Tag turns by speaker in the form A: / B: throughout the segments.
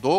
A: 2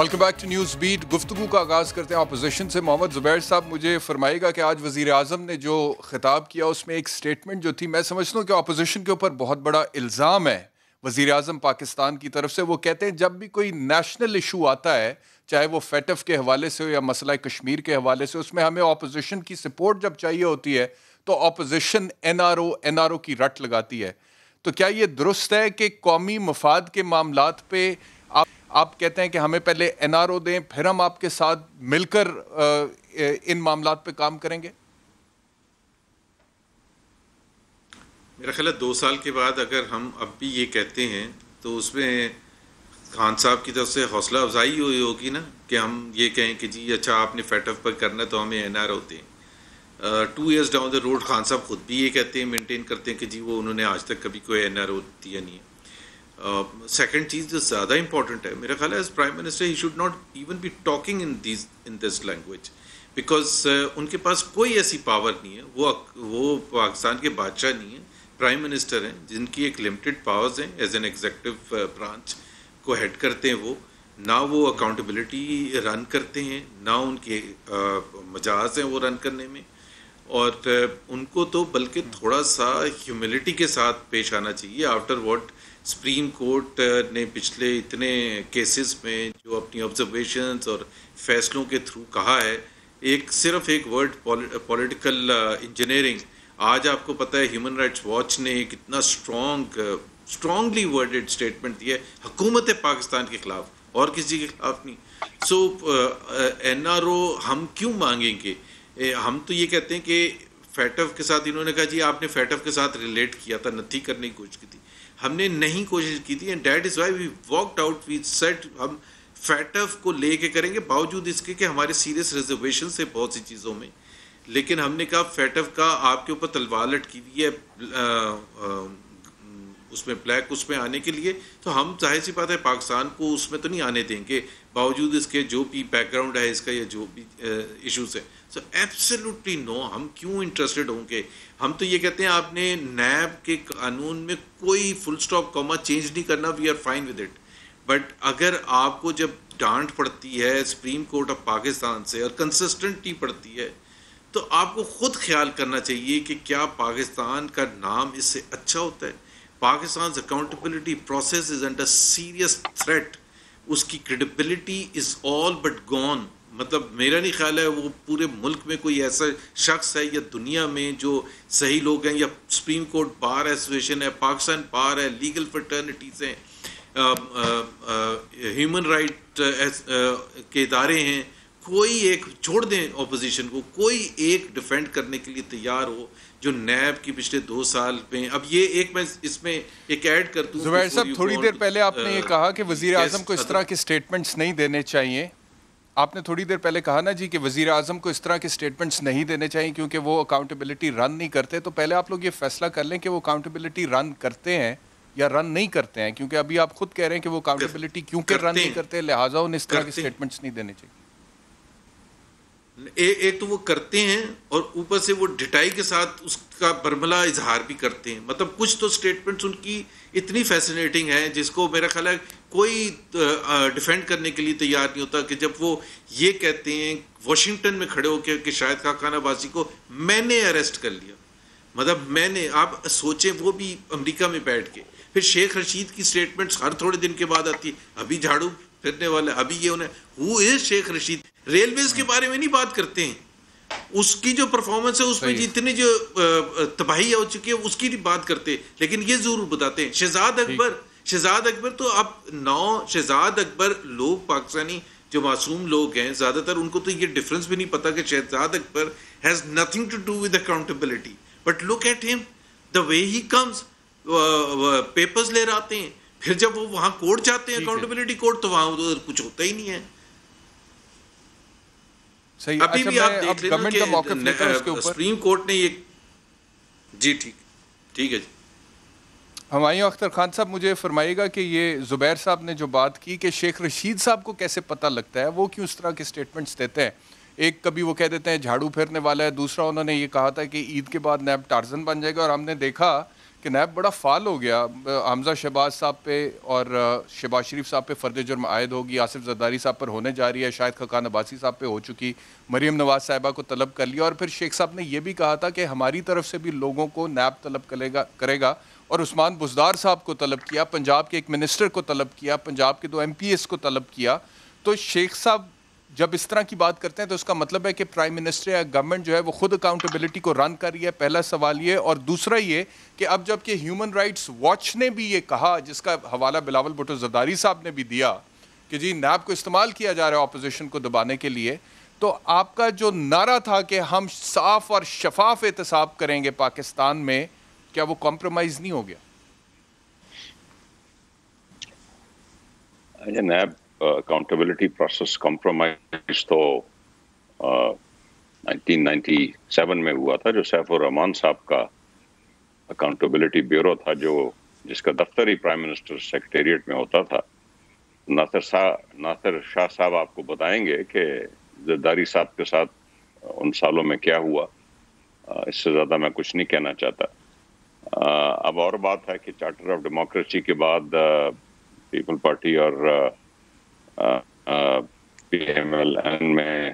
A: welcome back to news beat. گفتگو کا آغاز کرتے ہیں اپوزیشن سے. محمد زبیر صاحب مجھے فرمائے گا کہ آج وزیر اعظم نے جو خطاب کیا اس میں ایک سٹیٹمنٹ جو تھی, میں سمجھتا ہوں کہ اپوزیشن کے اوپر بہت بڑا الزام ہے وزیر اعظم پاکستان کی طرف سے. وہ کہتے ہیں جب بھی کوئی نیشنل ایشو آتا ہے, چاہے وہ فیٹف کے حوالے سے ہو یا مسئلہ کشمیر کے حوالے سے, اس میں ہمیں اپوزیشن کی سپورٹ جب چاہیے ہوتی ہے تو اپوزیشن این آر او کی رٹ لگاتی ہے. تو کیا یہ درست ہے کہ قومی مفاد کے معاملات پہ آپ کہتے ہیں کہ ہمیں پہلے این آر او دیں, پھر ہم آپ کے ساتھ مل کر ان معاملات پہ کام کریں گے؟
B: میرا خیال ہے 2 سال کے بعد اگر ہم اب بھی یہ کہتے ہیں تو اس میں خان صاحب کی طرف سے حوصلہ افزائی ہوئی ہوگی نا, کہ ہم یہ کہیں کہ جی اچھا آپ نے فیٹ اف پر کرنا ہے تو ہمیں این آر او دیں. 2 years down the road Khan صاحب خود بھی یہ کہتے ہیں, مینٹین کرتے ہیں کہ جی وہ انہوں نے آج تک کبھی کوئی این آر او دیا نہیں ہے. سیکنڈ چیز جو زیادہ امپورٹنٹ ہے میرا خیال ہے, as prime minister he should not even be talking in this language, because ان کے پاس کوئی ایسی پاور نہیں ہے. وہ پاکستان کے بادشاہ نہیں ہیں, پرائم منسٹر ہیں جن کی ایک لمیٹڈ پاورز ہیں ایز این ایگزیکٹو برانچ کو ہیڈ کرتے ہیں. وہ نہ وہ اکاؤنٹیبلٹی رن کرتے ہیں, نہ ان کے مجاز ہیں وہ رن کرنے میں, اور ان کو تو بلکہ تھوڑا سا ہیوملٹی کے ساتھ پیش آنا چاہیے. آفٹر واٹ سپریم کورٹ نے پچھلے اتنے کیسز میں جو اپنی آبزرویشنز اور فیصلوں کے تھرو کہا ہے, صرف ایک ورڈ پولیٹیکل انجینئرنگ. آج آپ کو پتہ ہے ہیومن رائٹس واچ نے ایک اتنا اسٹرانگلی ورڈڈ اسٹیٹمنٹ دیا ہے حکومت پاکستان کے خلاف, اور کسی کے خلاف نہیں. سو این آر او ہم کیوں مانگیں گے؟ ہم تو یہ کہتے ہیں کہ فیٹف کے ساتھ انہوں نے کہا جی آپ نے فیٹف کے ساتھ ریلیٹ کیا تھا, نتھی کرنے کی کوشش کی تھی. ہم نے نہیں کوشش کی تھی, and that is why we walked out. We set ہم فیٹف کو لے کے کریں گے, باوجود اس کے کہ ہمارے سیریس ریزرویشن سے بہت سی چیزوں میں, لیکن ہم نے کہا فیٹف کا آپ کے اوپر تلوار لٹکی ہوئی ہے اس میں بلیک اس میں آنے کے لیے, تو ہم ظاہر سی بات ہے پاکستان کو اس میں تو نہیں آنے دیں گے, باوجود اس کے جو بھی بیک گراؤنڈ ہے اس کا یا جو بھی ایشوز ہیں. سو ایبسلیوٹلی نو, ہم کیوں انٹرسٹڈ ہوں گے؟ ہم تو یہ کہتے ہیں آپ نے نیب کے قانون میں کوئی فل اسٹاپ کاما چینج نہیں کرنا, we are fine with it. But اگر آپ کو جب ڈانٹ پڑتی ہے سپریم کورٹ آف پاکستان سے اور کنسسٹنٹلی پڑتی ہے, تو آپ کو خود خیال کرنا چاہیے کہ کیا پاکستان کا نام اس سے اچھا ہوتا ہے. Pakistan accountability process is under serious threat. اس کی credibility is all but gone. مطلب میرا نہیں خیال ہے وہ پورے ملک میں کوئی ایسا شخص ہے یا دنیا میں جو صحیح لوگ ہیں, یا سپریم کورٹ بار ایسوسیشن ہے, پاکستان بار ہے, لیگل فرٹرنیٹیز ہیں, ہیومن رائٹ کے ادارے ہیں, کوئی ایک چھوڑ دیں اپوزیشن کو, کوئی ایک ڈیفینڈ کرنے کے لیے تیار ہو جو نیب کی پچھلے 2 سال میں. اب یہ ایک میں اس میں ایک ایڈ کر دوں.
A: زبیر صاحب تھوڑی دیر پہلے آپ نے یہ کہا کہ وزیر اعظم کو اس طرح کے سٹیٹمنٹس نہیں دینے چاہیے. آپ نے تھوڑی دیر پہلے کہا نا جی کہ وزیر اعظم کو اس طرح کے سٹیٹمنٹس نہیں دینے چاہیے کیونکہ وہ اکاؤنٹیبلٹی رن نہیں کرتے. تو پہلے آپ لوگ یہ فیصلہ کر لیں کہ وہ اکاؤنٹیبلٹی رن کرتے ہیں یا رن نہیں کرتے ہیں, کیونکہ ابھی آپ خود کہہ رہے ہیں کہ وہ اکاؤنٹیبلٹی کیونکہ رن نہیں کرتے لہٰذا انہیں اس طرح کے سٹیٹمنٹس نہیں دینے چاہیے.
B: ایک تو وہ کرتے ہیں اور اوپر سے وہ ڈٹائی کے ساتھ اس کا برملا اظہار بھی کرتے ہیں. مطلب کچھ تو سٹیٹمنٹس ان کی اتنی فیسنیٹنگ ہے جس کو میرا خیال ہے کوئی ڈیفینڈ کرنے کے لیے تیار نہیں ہوتا, کہ جب وہ یہ کہتے ہیں واشنگٹن میں کھڑے ہو کے کہ شاہد خاقان عباسی کو میں نے اریسٹ کر لیا. مطلب میں نے, آپ سوچیں وہ بھی امریکہ میں بیٹھ کے. پھر شیخ رشید کی سٹیٹمنٹس ہر تھوڑے دن کے بعد آتی ہے, ابھی جھاڑو پھرنے والا, ابھی یہ انہیں ہو از شیخ رشید. ریلویز کے بارے میں نہیں بات کرتے ہیں, اس کی جو پرفارمنس ہے اس میں جتنی جو تباہی ہو چکی ہے اس کی نہیں بات کرتے, لیکن یہ ضرور بتاتے ہیں. شہزاد اکبر تو اب 9 شہزاد اکبر لوگ پاکستانی جو معصوم لوگ ہیں زیادہ تر ان کو تو یہ ڈفرنس بھی نہیں پتا کہ Shahzad Akbar has nothing to do with accountability, but look at him the way he comes. Papers لے آتے ہیں, پھر جب وہ وہاں کورٹ جاتے ہیں اکاؤنٹیبلٹی کورٹ, تو وہاں ادھر کچھ ہوتا ہی نہیں ہے. ابھی بھی آپ دیکھ لینا کہ سپریم کورٹ نے یہ جی ٹھیک ہے جی.
A: ہمایوں اختر خان صاحب مجھے فرمائیے گا کہ یہ زبیر صاحب نے جو بات کی کہ شیخ رشید صاحب کو کیسے پتہ لگتا ہے, وہ کیوں اس طرح کے سٹیٹمنٹس دیتے ہیں. ایک کبھی وہ کہہ دیتے ہیں جھاڑو پھیرنے والا ہے, دوسرا انہوں نے یہ کہا تھا کہ عید کے بعد نیب ٹارزن بن جائے گا, اور ہم نے دیکھا کہ نیب بڑا فعال ہو گیا. حمزہ شہباز صاحب پہ اور شہباز شریف صاحب پہ فرد جرم عائد ہوگی, آصف زرداری صاحب پر ہونے جا رہی ہے, شاہد خاقان عباسی صاحب پہ ہو چکی, مریم نواز صاحبہ کو طلب کر لیا, اور پھر شیخ صاحب نے یہ بھی کہا تھا کہ ہماری طرف سے بھی لوگوں کو نیب طلب کرے گا, اور عثمان بزدار صاحب کو طلب کیا, پنجاب کے ایک منسٹر کو طلب کیا, پنجاب کے 2 MPs کو طلب کیا. تو شیخ صاحب جب اس طرح کی بات کرتے ہیں تو اس کا مطلب ہے کہ پرائم منسٹر یا گورنمنٹ جو ہے وہ خود اکاؤنٹیبلٹی کو رن کر رہی ہے. پہلا سوال یہ, اور دوسرا یہ کہ اب جب کہ ہیومن رائٹس واچ نے بھی یہ کہا, جس کا حوالہ بلاول بھٹو زرداری صاحب نے بھی دیا کہ جی نیب کو استعمال کیا جا رہا ہے اپوزیشن کو دبانے کے لیے, تو آپ کا جو نعرہ تھا کہ ہم صاف اور شفاف احتساب کریں گے پاکستان میں, کیا وہ کمپرومائز نہیں ہو گیا؟
C: نیب اکاؤنٹیبلٹی پروسیس کمپرومائز تو 1997 میں ہوا تھا, جو سیف الرحمان صاحب کا اکاؤنٹیبلٹی بیورو تھا, جس کا دفتر ہی پرائم منسٹر سیکریٹریٹ میں ہوتا تھا. ناصر شاہ صاحب آپ کو بتائیں گے کہ زرداری صاحب کے ساتھ ان سالوں میں کیا ہوا. اس سے زیادہ میں کچھ نہیں کہنا چاہتا. اب اور بات ہے کہ چارٹر آف ڈیموکریسی کے بعد پیپل پارٹی اور PMLN میں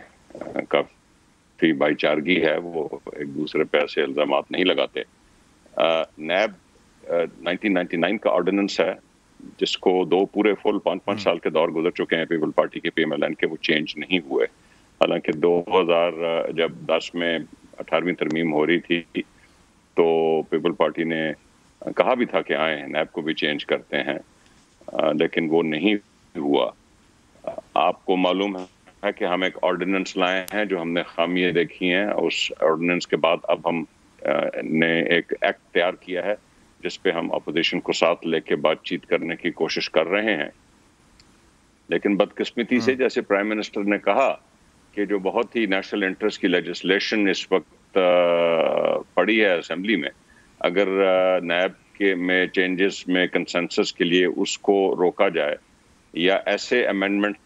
C: کافی بھائی چارگی ہے, وہ ایک دوسرے پہ ایسے الزامات نہیں لگاتے. نیب 1999 کا آرڈیننس ہے, جس کو 2 پورے فل 5 سال کے دور گزر چکے ہیں پیپل پارٹی کے PMLN کے, وہ چینج نہیں ہوئے. حالانکہ 2010 میں 18ویں ترمیم ہو رہی تھی تو پیپل پارٹی نے کہا بھی تھا کہ آئیں نیب کو بھی چینج کرتے ہیں, لیکن وہ نہیں ہوا. آپ کو معلوم ہے کہ ہم ایک آرڈیننس لائے ہیں جو ہم نے خامیاں دیکھی ہیں. اس آرڈیننس کے بعد اب ہم نے ایک ایکٹ تیار کیا ہے جس پہ ہم اپوزیشن کو ساتھ لے کے بات چیت کرنے کی کوشش کر رہے ہیں. لیکن بدقسمتی سے, جیسے پرائم منسٹر نے کہا کہ جو بہت ہی نیشنل انٹرسٹ کی لیجسلیشن اس وقت پڑی ہے اسمبلی میں, اگر نیب کے میں چینجز میں کنسنسس کے لیے اس کو روکا جائے یا ایسے امینڈمنٹ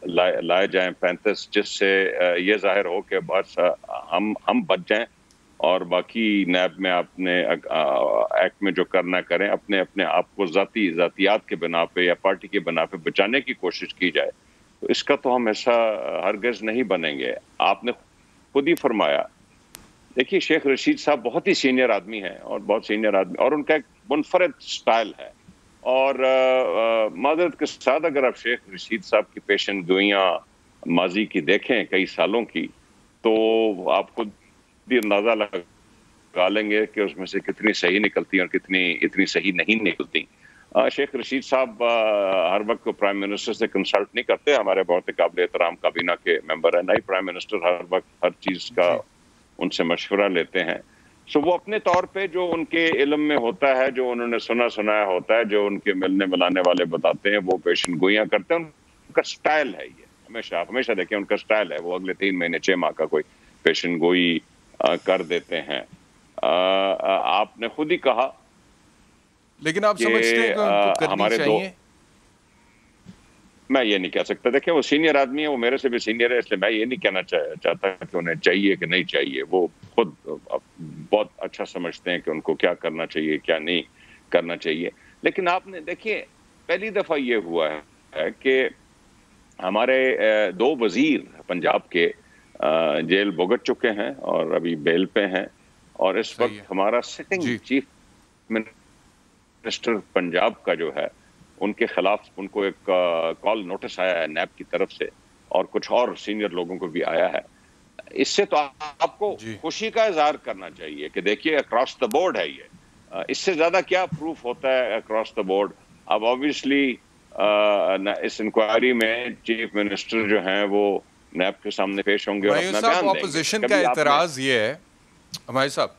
C: لائے جائیں 35 جس سے یہ ظاہر ہو کہ بس ہم بچ جائیں اور باقی نیب میں اپنے ایکٹ میں جو کرنا کریں, اپنے آپ کو ذاتیات کے بنا پہ یا پارٹی کے بنا پہ بچانے کی کوشش کی جائے, تو اس کا تو ہم ایسا ہرگز نہیں بنیں گے. آپ نے خود ہی فرمایا, دیکھیے شیخ رشید صاحب بہت ہی سینئر آدمی ہیں, اور بہت سینئر آدمی, اور ان کا ایک منفرد سٹائل ہے. اور معذرت کے ساتھ اگر آپ شیخ رشید صاحب کی پیشن گوئیاں ماضی کی دیکھیں کئی سالوں کی, تو آپ خود بھی اندازہ لگا لیں گے کہ اس میں سے کتنی صحیح نکلتی ہیں اور اتنی صحیح نہیں نکلتی. شیخ رشید صاحب ہر وقت کو پرائم منسٹر سے کنسلٹ نہیں کرتے, ہمارے بہت قابل احترام کابینہ کے ممبر ہیں, نئی پرائم منسٹر ہر وقت ہر چیز کا ان سے مشورہ لیتے ہیں. سو وہ اپنے طور پہ جو ان کے علم میں ہوتا ہے, جو انہوں نے سنایا ہوتا ہے, جو ان کے ملنے ملانے والے بتاتے ہیں, وہ پیشن گوئیاں کرتے ہیں. ان کا سٹائل ہے یہ, ہمیشہ دیکھیں ان کا سٹائل ہے. وہ اگلے 3 مہینے 6 ماہ کا کوئی پیشن گوئی کر دیتے ہیں. آپ نے خود ہی کہا,
A: لیکن آپ سمجھتے ہیں کہ ان کو کرنی چاہیے؟
C: میں یہ نہیں کہہ سکتا. دیکھیں وہ سینئر آدمی ہے, وہ میرے سے بھی سینئر ہے, اس لیے میں یہ نہیں کہنا چاہتا کہ انہیں چاہیے کہ نہیں چاہیے. وہ خود بہت اچھا سمجھتے ہیں کہ ان کو کیا کرنا چاہیے کیا نہیں کرنا چاہیے. لیکن آپ نے دیکھیے پہلی دفعہ یہ ہوا ہے کہ ہمارے 2 وزیر پنجاب کے جیل بھگت چکے ہیں اور ابھی بیل پہ ہیں, اور اس وقت ہمارا سٹنگ چیف منسٹر پنجاب کا جو ہے ان کے خلاف ان کو ایک کال نوٹس آیا ہے نیب کی طرف سے, اور کچھ اور سینئر لوگوں کو بھی آیا ہے. اس سے تو آپ کو خوشی کا اظہار کرنا چاہیے کہ دیکھیے اکراس دا بورڈ ہے یہ. اس سے زیادہ کیا پروف ہوتا ہے اکراس دا بورڈ؟ اب آبویسلی اس انکوائری میں چیف منسٹر جو ہیں وہ نیب کے سامنے پیش ہوں گے اور اپنا بیان دیں گے.
A: اپوزیشن کا اعتراض یہ ہے, ہمارے صاحب,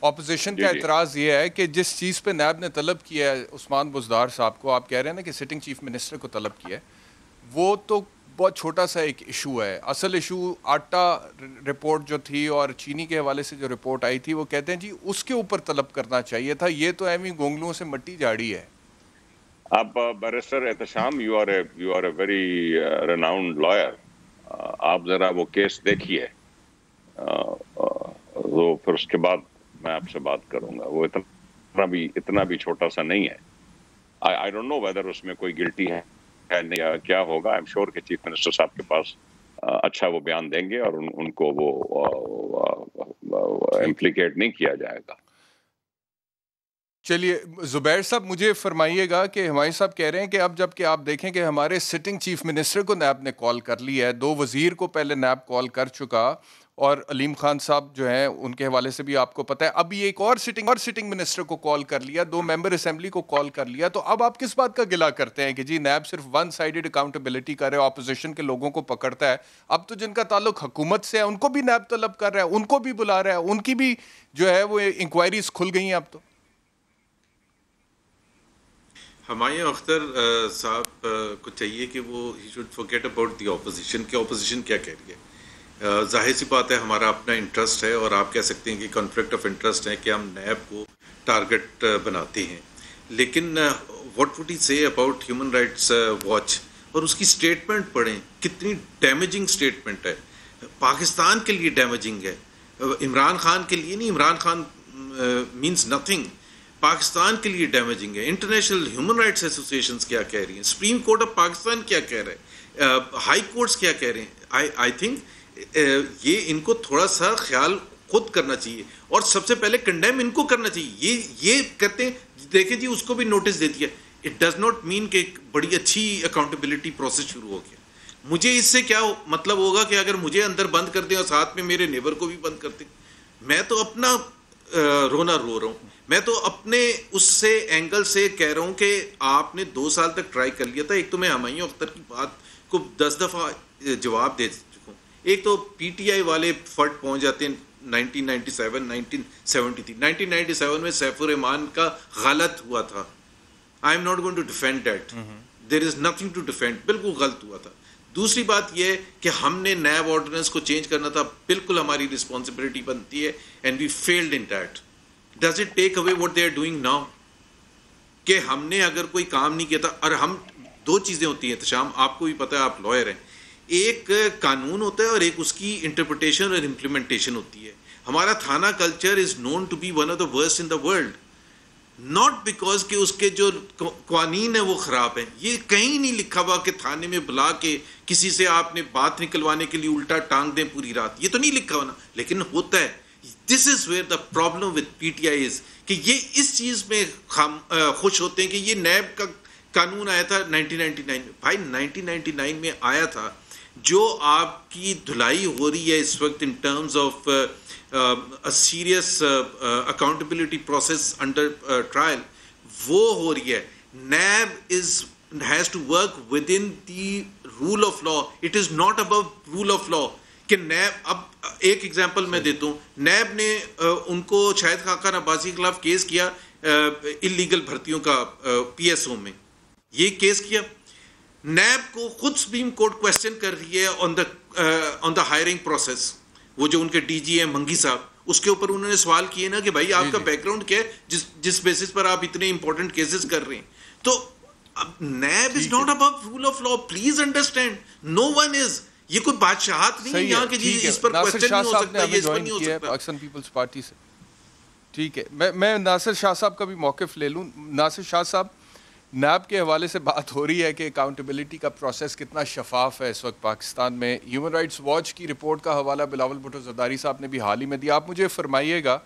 A: اپوزیشن کا اعتراض یہ ہے کہ جس چیز پہ نیب نے طلب کیا ہے عثمان بزدار صاحب کو, آپ کہہ رہے ہیں نا کہ سٹنگ چیف منسٹر کو طلب کیا ہے, وہ تو بہت چھوٹا سا ایک ایشو ہے. اصل ایشو آٹا رپورٹ جو تھی اور چینی کے حوالے سے جو رپورٹ آئی تھی, وہ کہتے ہیں جی اس کے اوپر طلب کرنا چاہیے تھا. یہ تو ایویں گونگلوں سے مٹی جاڑی ہے.
C: اب barrister Ehtesham, you are a very renowned lawyer. آپ ذرا وہ کیس دیکھیے, تو پھر اس کے بعد میں آپ سے بات کروں گا. وہ اتنا اتنا بھی چھوٹا سا نہیں ہے. I don't know whether اس میں کوئی گلٹی ہے نہیں یا کیا ہوگا. I'm sure کہ چیف منسٹر صاحب کے پاس اچھا وہ بیان دیں گے اور ان کو وہ امپلیکیٹ نہیں کیا جائے گا.
A: چلیے زبیر صاحب مجھے فرمائیے گا کہ ہمارے صاحب کہہ رہے ہیں کہ اب جب کہ آپ دیکھیں کہ ہمارے سٹنگ چیف منسٹر کو نیب نے کال کر لی ہے, 2 وزیر کو پہلے نیب کال کر چکا, اور علیم خان صاحب جو ہیں ان کے حوالے سے بھی آپ کو پتہ ہے ابھی ایک اور سٹنگ منسٹر کو کال کر لیا, 2 ممبر اسمبلی کو کال کر لیا. تو اب آپ کس بات کا گلہ کرتے ہیں کہ جی نیب صرف ون سائیڈڈ اکاؤنٹیبلٹی کر رہے, اپوزیشن کے لوگوں کو پکڑتا ہے؟ اب تو جن کا تعلق حکومت سے ہے ان کو بھی نیب طلب کر رہا ہے, ان کو بھی بلا رہا ہے, ان کی بھی جو ہے وہ انکوائریز کھل گئی ہیں اب تو.
B: ہمایوں اختر صاحب کو چاہیے کہ وہ he should forget about the opposition کہ اپوزیشن کیا کہہ رہی ہے. ظاہر سی بات ہے ہمارا اپنا انٹرسٹ ہے, اور آپ کہہ سکتے ہیں کہ کنفلکٹ آف انٹرسٹ ہے کہ ہم نیب کو ٹارگٹ بناتے ہیں. لیکن واٹ وڈ ہی سے اباؤٹ ہیومن رائٹس واچ, اور اس کی اسٹیٹمنٹ پڑھیں, کتنی ڈیمیجنگ اسٹیٹمنٹ ہے. پاکستان کے لیے ڈیمیجنگ ہے, عمران خان کے لیے نہیں. عمران خان مینس نتھنگ, پاکستان کے لیے ڈیمیجنگ ہے. انٹرنیشنل ہیومن رائٹس ایسوسیشنز کیا کہہ رہی ہیں, سپریم کورٹ آف پاکستان کیا کہہ رہے ہیں, ہائی کورٹس کیا کہہ رہے ہیں. آئی تھنک یہ ان کو تھوڑا سا خیال خود کرنا چاہیے, اور سب سے پہلے کنڈیم ان کو کرنا چاہیے. یہ کرتے ہیں, دیکھیں جی اس کو بھی نوٹس دے دیا. اٹ ڈز ناٹ مین کہ ایک بڑی اچھی اکاؤنٹیبلٹی پروسیس شروع ہو گیا. مجھے اس سے کیا مطلب ہوگا کہ اگر مجھے اندر بند کر دیں اور ساتھ میں میرے نیبر کو بھی بند کر دیں, میں تو اپنا رونا رو رہا ہوں. میں تو اپنے اس سے اینگل سے کہہ رہا ہوں کہ آپ نے 2 سال تک ٹرائی کر لیا تھا. ایک تو میں ہمایوں اختر کی بات کو 10 دفعہ جواب دے چکا ہوں. ایک تو پی ٹی آئی والے فٹ پہنچ جاتے ہیں 1997 1973. 1997 میں سیف الرحمان کا غلط ہوا تھا. I am not going to defend that, there is nothing to defend. بالکل غلط ہوا تھا. دوسری بات یہ کہ ہم نے نیب آرڈیننس کو چینج کرنا تھا, بالکل ہماری رسپانسبلٹی بنتی ہے, and we failed in that. Does it take away what they are doing now, کہ ہم نے اگر کوئی کام نہیں کیا تھا. اور ہم 2 چیزیں ہوتی ہیں تشام, آپ کو بھی پتہ ہے, آپ لائر ہیں. ایک قانون ہوتا ہے اور ایک اس کی انٹرپریٹیشن اور امپلیمنٹیشن ہوتی ہے. ہمارا تھانہ culture is known to be one of the worst in the world, not because کہ اس کے جو قوانین ہیں وہ خراب ہیں. یہ کہیں نہیں لکھا ہوا کہ تھانے میں بلا کے کسی سے آپ نے بات نکلوانے کے لیے الٹا ٹانگ دیں پوری رات, یہ تو نہیں لکھا ہوا نا, لیکن ہوتا ہے. This is where the problem with P T I is کہ یہ اس چیز میں خوش ہوتے ہیں کہ یہ نیب کا قانون آیا تھا 1999 میں. بھائی 1999 میں آیا تھا. جو آپ کی دھلائی ہو رہی ہے اس وقت in terms of serious accountability process under trial, وہ ہو رہی ہے. NAB has to work within the rule of law, it is not above rule of law. کہ نیب, اب ایک ایگزامپل میں دیتا ہوں, نیب نے ان کو شاہد خاقان عباسی کے خلاف کیس کیا انلیگل بھرتیوں کا پی ایس او میں, یہ کیس کیا. نیب کو خود سپریم کورٹ کوشچن کر رہی ہے آن دا ہائرنگ پروسیس. وہ جو ان کے ڈی جی ہیں منگی صاحب, اس کے اوپر انہوں نے سوال کیے نا کہ بھائی آپ کا بیک گراؤنڈ کیا ہے جس بیسس پر آپ اتنے امپورٹنٹ کیسز کر رہے ہیں. تو NAB is not above rule of law, please understand. No one is, یہ کوئی بادشاہت نہیں ہے یہاں کے جی اس پر کوشچن نہیں ہو سکتا, یہ اس پر نہیں ہو سکتا.
A: پاکستان پیپلز پارٹی سے ٹھیک ہے, میں ناصر شاہ صاحب کا بھی موقف لے لوں. ناصر شاہ صاحب, نیب کے حوالے سے بات ہو رہی ہے کہ اکاؤنٹیبلٹی کا پروسیس کتنا شفاف ہے اس وقت پاکستان میں. ہیومن رائٹس واچ کی رپورٹ کا حوالہ بلاول بھٹو زرداری صاحب نے بھی حال ہی میں دیا. آپ مجھے فرمائیے گا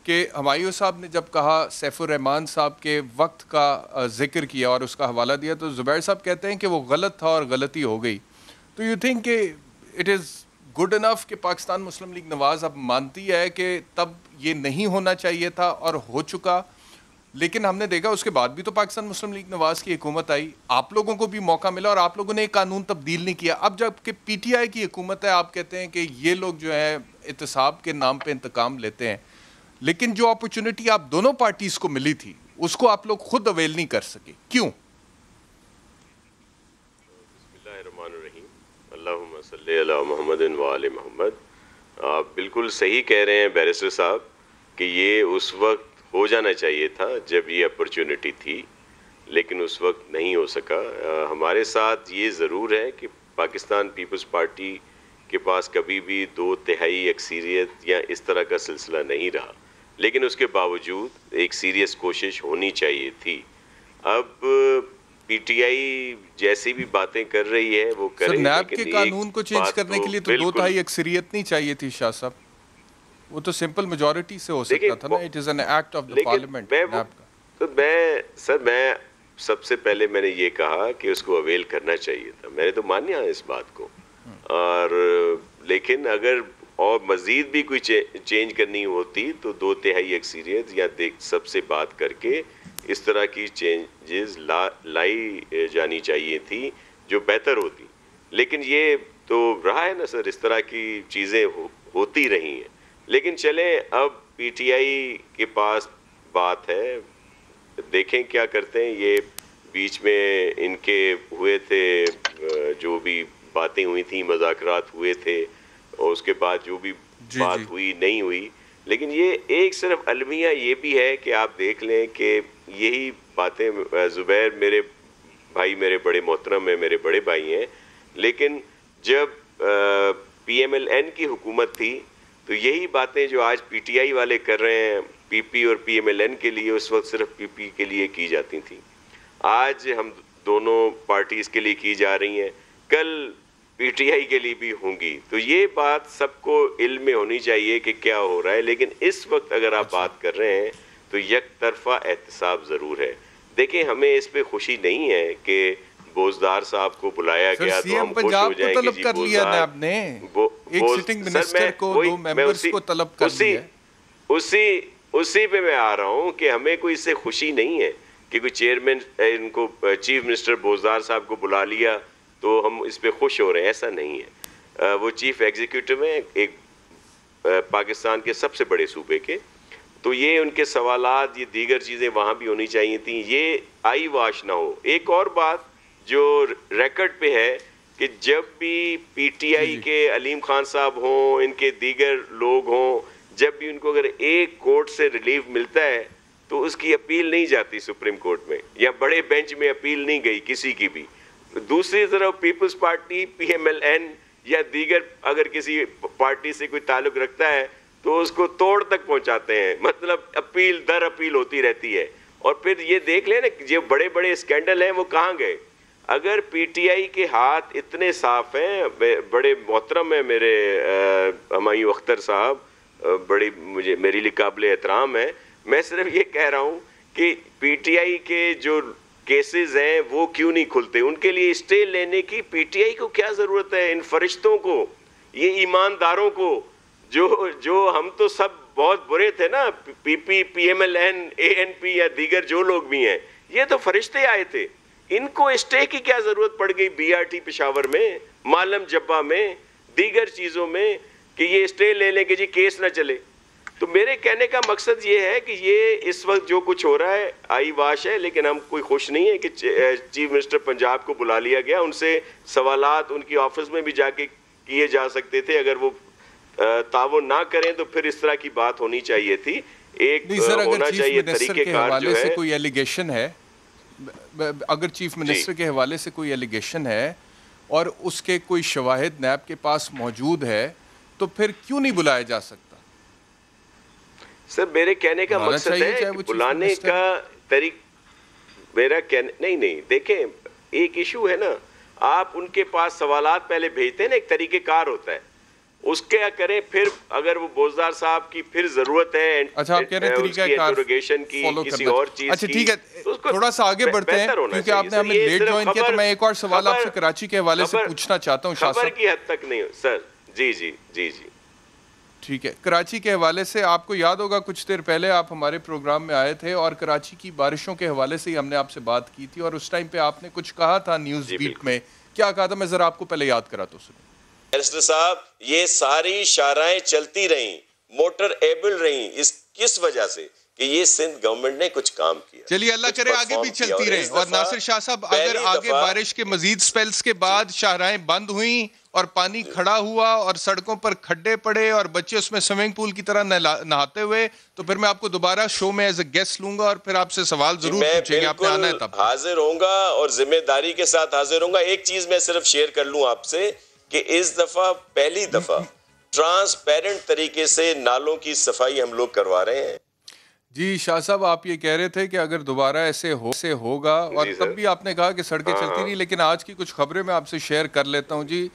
A: کہ ہمایوں صاحب نے جب کہا سیف الرحمان صاحب کے وقت کا ذکر کیا اور اس کا حوالہ دیا, تو زبیر صاحب کہتے ہیں کہ وہ غلط تھا اور غلطی ہو گئی. تو یو تھنک کہ اٹ از گڈ انف کہ پاکستان مسلم لیگ نواز اب مانتی ہے کہ تب یہ نہیں ہونا چاہیے تھا اور ہو چکا, لیکن ہم نے دیکھا اس کے بعد بھی تو پاکستان مسلم لیگ نواز کی حکومت آئی, آپ لوگوں کو بھی موقع ملا اور آپ لوگوں نے ایک قانون تبدیل نہیں کیا. اب جب کہ پی ٹی آئی کی حکومت ہے, آپ کہتے ہیں کہ یہ لوگ جو ہے احتساب کے نام پہ انتقام لیتے ہیں, لیکن جو اپرچونٹی آپ دونوں پارٹیز کو ملی تھی اس کو آپ لوگ خود اویل نہیں کر سکے, کیوں؟
D: بسم اللہ الرحمن الرحیم, اللہم صلی علی محمد و آل محمد. آپ بالکل صحیح کہہ رہے ہیں بیرسٹر صاحب کہ یہ اس وقت ہو جانا چاہیے تھا جب یہ اپرچونٹی تھی, لیکن اس وقت نہیں ہو سکا. ہمارے ساتھ یہ ضرور ہے کہ پاکستان پیپلز پارٹی کے پاس کبھی بھی 2/3 اکثریت یا اس طرح کا سلسلہ نہیں رہا. لیکن اس کے باوجود ایک سیریس کوشش ہونی چاہیے تھی. اب پی ٹی آئی جیسی بھی باتیں کر رہی ہے وہ کرے.
A: نیب کے قانون کو چینج کرنے کے لیے تو 2/3 اکثریت نہیں چاہیے تھی شاہ صاحب, وہ تو سمپل میجورٹی سے ہو سکتا تھا نا. It is an act of the parliament.
D: تو میں سب سے پہلے میں نے یہ کہا کہ اس کو اویل کرنا چاہیے تھا, میں نے تو مانیا اس بات کو. اور لیکن اگر اور مزید بھی کوئی چینج کرنی ہوتی تو 2/3 اکثریت یا سب سے بات کر کے اس طرح کی چینجز لائی جانی چاہیے تھی جو بہتر ہوتی. لیکن یہ تو رہا ہے نا سر, اس طرح کی چیزیں ہوتی رہی ہیں. لیکن چلیں اب پی ٹی آئی کے پاس بات ہے, دیکھیں کیا کرتے ہیں. یہ بیچ میں ان کے ہوئے تھے جو بھی باتیں ہوئی تھیں, مذاکرات ہوئے تھے, اور اس کے بعد جو بھی بات ہوئی نہیں ہوئی. لیکن یہ ایک صرف المیہ یہ بھی ہے کہ آپ دیکھ لیں کہ یہی باتیں, زبیر میرے بھائی, میرے بڑے محترم ہیں, میرے بڑے بھائی ہیں, لیکن جب پی ایم ایل این کی حکومت تھی تو یہی باتیں جو آج پی ٹی آئی والے کر رہے ہیں پی پی اور پی ایم ایل این کے لیے, اس وقت صرف پی پی کے لیے کی جاتی تھیں. آج ہم دونوں پارٹیز کے لیے کی جا رہی ہیں, کل پی ٹی آئی کے لیے بھی ہوں گی. تو یہ بات سب کو علم میں ہونی چاہیے کہ کیا ہو رہا ہے. لیکن اس وقت اگر آپ بات کر رہے ہیں تو یک طرفہ احتساب ضرور ہے. دیکھیں ہمیں اس پہ خوشی نہیں ہے کہ بوزدار صاحب کو بلایا گیا تو ہم خوش ہو جائیں کہ جی بوزدار. اسی پہ میں آ رہا ہوں کہ ہمیں کوئی اس سے خوشی نہیں ہے کہ کوئی چیئرمین ان کو چیف منسٹر بوزدار صاحب کو بلا لیا تو ہم اس پہ خوش ہو رہے ہیں. ایسا نہیں ہے. وہ چیف ایگزیکٹو ہیں ایک پاکستان کے سب سے بڑے صوبے کے, تو یہ ان کے سوالات, یہ دیگر چیزیں وہاں بھی ہونی چاہیے تھیں, یہ آئی واش نہ ہو. ایک اور بات جو ریکارڈ پہ ہے کہ جب بھی پی ٹی آئی کے علیم خان صاحب ہوں, ان کے دیگر لوگ ہوں, جب بھی ان کو اگر ایک کورٹ سے ریلیف ملتا ہے تو اس کی اپیل نہیں جاتی سپریم کورٹ میں, یا بڑے بینچ میں اپیل نہیں گئی کسی کی بھی. دوسری طرف People's Party, P M L N یا دیگر اگر کسی پارٹی سے کوئی تعلق رکھتا ہے تو اس کو توڑ تک پہنچاتے ہیں. مطلب اپیل در اپیل ہوتی رہتی ہے. اور پھر یہ دیکھ لیں نا جو بڑے بڑے اسکینڈل ہیں وہ کہاں گئے. اگر پی ٹی آئی کے ہاتھ اتنے صاف ہیں, بڑے محترم ہیں میرے ہمایوں اختر صاحب, بڑی میری لیے قابل احترام ہے. میں صرف یہ کہہ رہا ہوں کہ پی ٹی آئی کے جو کیسز ہیں وہ کیوں نہیں کھلتے. ان کے لیے اسٹے لینے کی پی ٹی آئی کو کیا ضرورت ہے؟ ان فرشتوں کو, یہ ایمانداروں کو, جو ہم تو سب بہت برے تھے نا, پی پی, پی ایم ایل این, اے این پی یا دیگر جو لوگ بھی ہیں, یہ تو فرشتے آئے تھے. ان کو اسٹے کی کیا ضرورت پڑ گئی بی آر ٹی پشاور میں, مالم جبہ میں, دیگر چیزوں میں, کہ یہ اسٹے لے لیں کہ جی کیس نہ چلے. تو میرے کہنے کا مقصد یہ ہے کہ یہ اس وقت جو کچھ ہو رہا ہے آئی واش ہے, لیکن ہم کوئی خوش نہیں ہے کہ چیف منسٹر پنجاب کو بلا لیا گیا. ان سے سوالات ان کی آفس میں بھی جا کے کیے جا سکتے تھے. اگر وہ تعاون نہ کریں تو پھر اس طرح کی بات ہونی چاہیے تھی. ایک ہونا چاہیے طریقہ کار جو ہے.
A: کوئی ایلیگیشن ہے, اگر چیف منسٹر کے حوالے سے کوئی ایلیگیشن ہے اور اس کے کوئی شواہد نیب کے پاس موجود ہے تو پھر کیوں نہیں بلایا جا سکتا؟
D: سر میرے کہنے کا مقصد ہے کہ بلانے کا طریقہ میرا نہیں دیکھیں ایک ایشو ہے نا, آپ ان کے پاس سوالات پہلے بھیجتے ہیں نا, ایک طریقہ کار ہوتا ہے, اس کیا کریں. پھر اگر وہ بوزدار صاحب کی پھر ضرورت ہے انٹروگیشن کی, کسی اور چیز کی.
A: اچھا ٹھیک ہے, تھوڑا سا آگے بڑھتے ہیں کیونکہ آپ نے ہمیں لیٹ جوائن کیا, تو میں ایک اور سوال آپ سے کراچی کے حوالے سے پوچھنا چاہتا ہوں.
D: خبر کی حد تک نہیں سر. جی
A: ٹھیک ہے, کراچی کے حوالے سے آپ کو یاد ہوگا کچھ دیر پہلے آپ ہمارے پروگرام میں آئے تھے اور کراچی کی بارشوں کے حوالے سے ہی ہم نے آپ سے بات کی تھی, اور اس ٹائم پہ آپ نے کچھ کہا تھا نیوز بیٹ میں. کیا کہا تھا؟ میں ذرا آپ کو پہلے یاد کراتا ہوں.
D: بیرسٹر صاحب, یہ ساری شاہراہیں چلتی رہیں, موٹر ایبل رہیں, اس کس وجہ سے کہ یہ سندھ گورنمنٹ نے کچھ کام کیا.
A: چلیے اللہ کرے آگے بھی چلتی رہیں. اور ناصر شاہ صاحب, اگر آگے بارش کے مزید سپیلز کے بعد شاہراہیں بند ہوئیں اور پانی کھڑا ہوا اور سڑکوں پر کھڈے پڑے اور بچے اس میں سوئمنگ پول کی طرح نہاتے ہوئے, تو پھر میں آپ کو دوبارہ شو میں ایز اے گیسٹ لوں گا اور پھر آپ سے سوال ضرور پوچھیں گے. آپ نے آنا ہے تب.
D: حاضر ہوں گا اور ذمہ داری کے ساتھ حاضر ہوں گا. ایک چیز میں صرف شیئر کر لوں آپ سے کہ اس دفعہ پہلی دفعہ ٹرانسپیرنٹ طریقے سے نالوں کی صفائی ہم لوگ کروا رہے ہیں.
A: جی شاہ صاحب آپ یہ کہہ رہے تھے کہ اگر دوبارہ ایسے ہوگا، اور تب بھی آپ نے کہا کہ سڑکیں چلتی نہیں، لیکن آج کی کچھ خبریں میں آپ سے شیئر کر لیتا ہوں. جی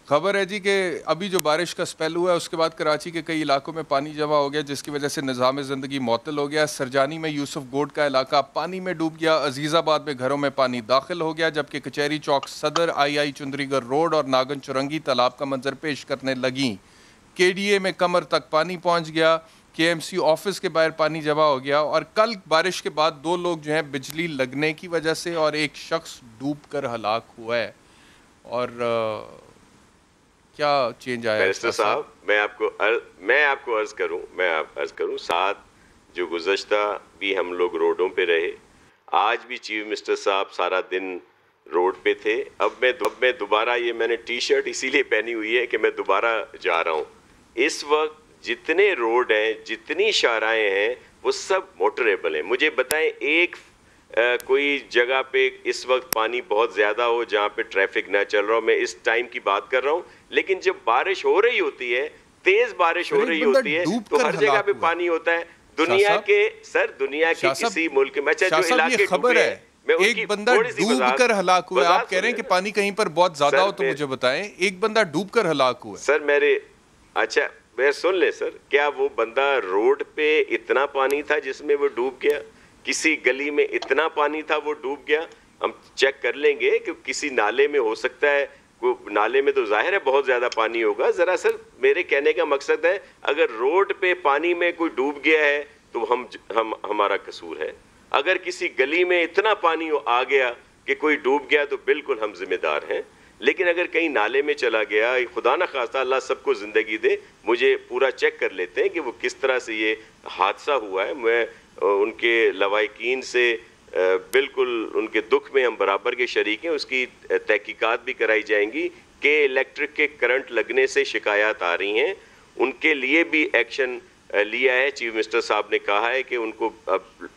A: خبر ہے جی کہ ابھی جو بارش کا سپیل ہوا ہے اس کے بعد کراچی کے کئی علاقوں میں پانی جمع ہو گیا، جس کی وجہ سے نظام زندگی معطل ہو گیا. سرجانی میں یوسف گوڈ کا علاقہ پانی میں ڈوب گیا، عزیز آباد میں گھروں میں پانی داخل ہو گیا، جبکہ کچہری چوک صدر، آئی چندری گڑھ روڈ اور ناگن چرنگی تالاب کا منظر پیش کرنے لگیں. کے ڈی اے میں کمر تک پانی پہنچ گیا، کے ایم سی آفس کے باہر پانی جمع ہو گیا، اور کل بارش کے بعد 2 لوگ جو ہیں بجلی لگنے کی وجہ سے اور ایک شخص ڈوب کر ہلاک ہوا ہے. اور کیا چینج آیا
D: بیرسٹر صاحب؟ میں آپ کو عرض کروں ساتھ جو گزشتہ بھی ہم لوگ روڈوں پہ رہے، آج بھی چیف منسٹر صاحب سارا دن روڈ پہ تھے. اب میں دوبارہ میں نے ٹی شرٹ اسی لیے پہنی ہوئی ہے کہ میں دوبارہ جا رہا ہوں. اس وقت جتنے روڈ ہیں، جتنی شاہراہیں ہیں، وہ سب موٹریبل ہیں. مجھے بتائیں ایک کوئی جگہ پہ اس وقت پانی بہت زیادہ ہو جہاں پہ ٹریفک نہ چل رہا ہو. میں اس ٹائم کی بات کر رہا ہوں، لیکن جب بارش ہو رہی ہوتی ہے، تیز بارش ہو رہی ہوتی ہے، تو ہر جگہ پہ پانی ہوتا ہے. دنیا کے کسی ملک میں جو علاقے
A: خبر ہے ایک بندہ ڈوب کر ہلاک ہوا ہے. آپ کہہ رہے ہیں کہ پانی کہیں پر بہت زیادہ ہو تو مجھے بتائیں ایک بندہ ڈوب کر ہلاک ہوا ہے.
D: سر اچھا میں سن لیں سر، کیا وہ بندہ روڈ پہ اتنا پانی تھا جس میں وہ ڈوب گیا؟ کسی گلی میں اتنا پانی تھا وہ ڈوب گیا؟ ہم چیک کر لیں گے کہ کسی نالے میں ہو سکتا ہے، نالے میں تو ظاہر ہے بہت زیادہ پانی ہوگا. ذرا سر میرے کہنے کا مقصد ہے اگر روڈ پہ پانی میں کوئی ڈوب گیا ہے تو ہمارا قصور ہے. اگر کسی گلی میں اتنا پانی آ گیا کہ کوئی ڈوب گیا تو بالکل ہم ذمہ دار ہیں. لیکن اگر کہیں نالے میں چلا گیا، خدا نہ خواستہ، اللہ سب کو زندگی دے، مجھے پورا چیک کر لیتے ہیں کہ وہ کس طرح سے یہ حادثہ ہوا ہے. میں ان کے لواحقین سے بالکل ان کے دکھ میں ہم برابر کے شریک ہیں. اس کی تحقیقات بھی کرائی جائیں گی کہ الیکٹرک کے کرنٹ لگنے سے شکایات آ رہی ہیں، ان کے لیے بھی ایکشن لیا ہے. چیف منسٹر صاحب نے کہا ہے کہ ان کو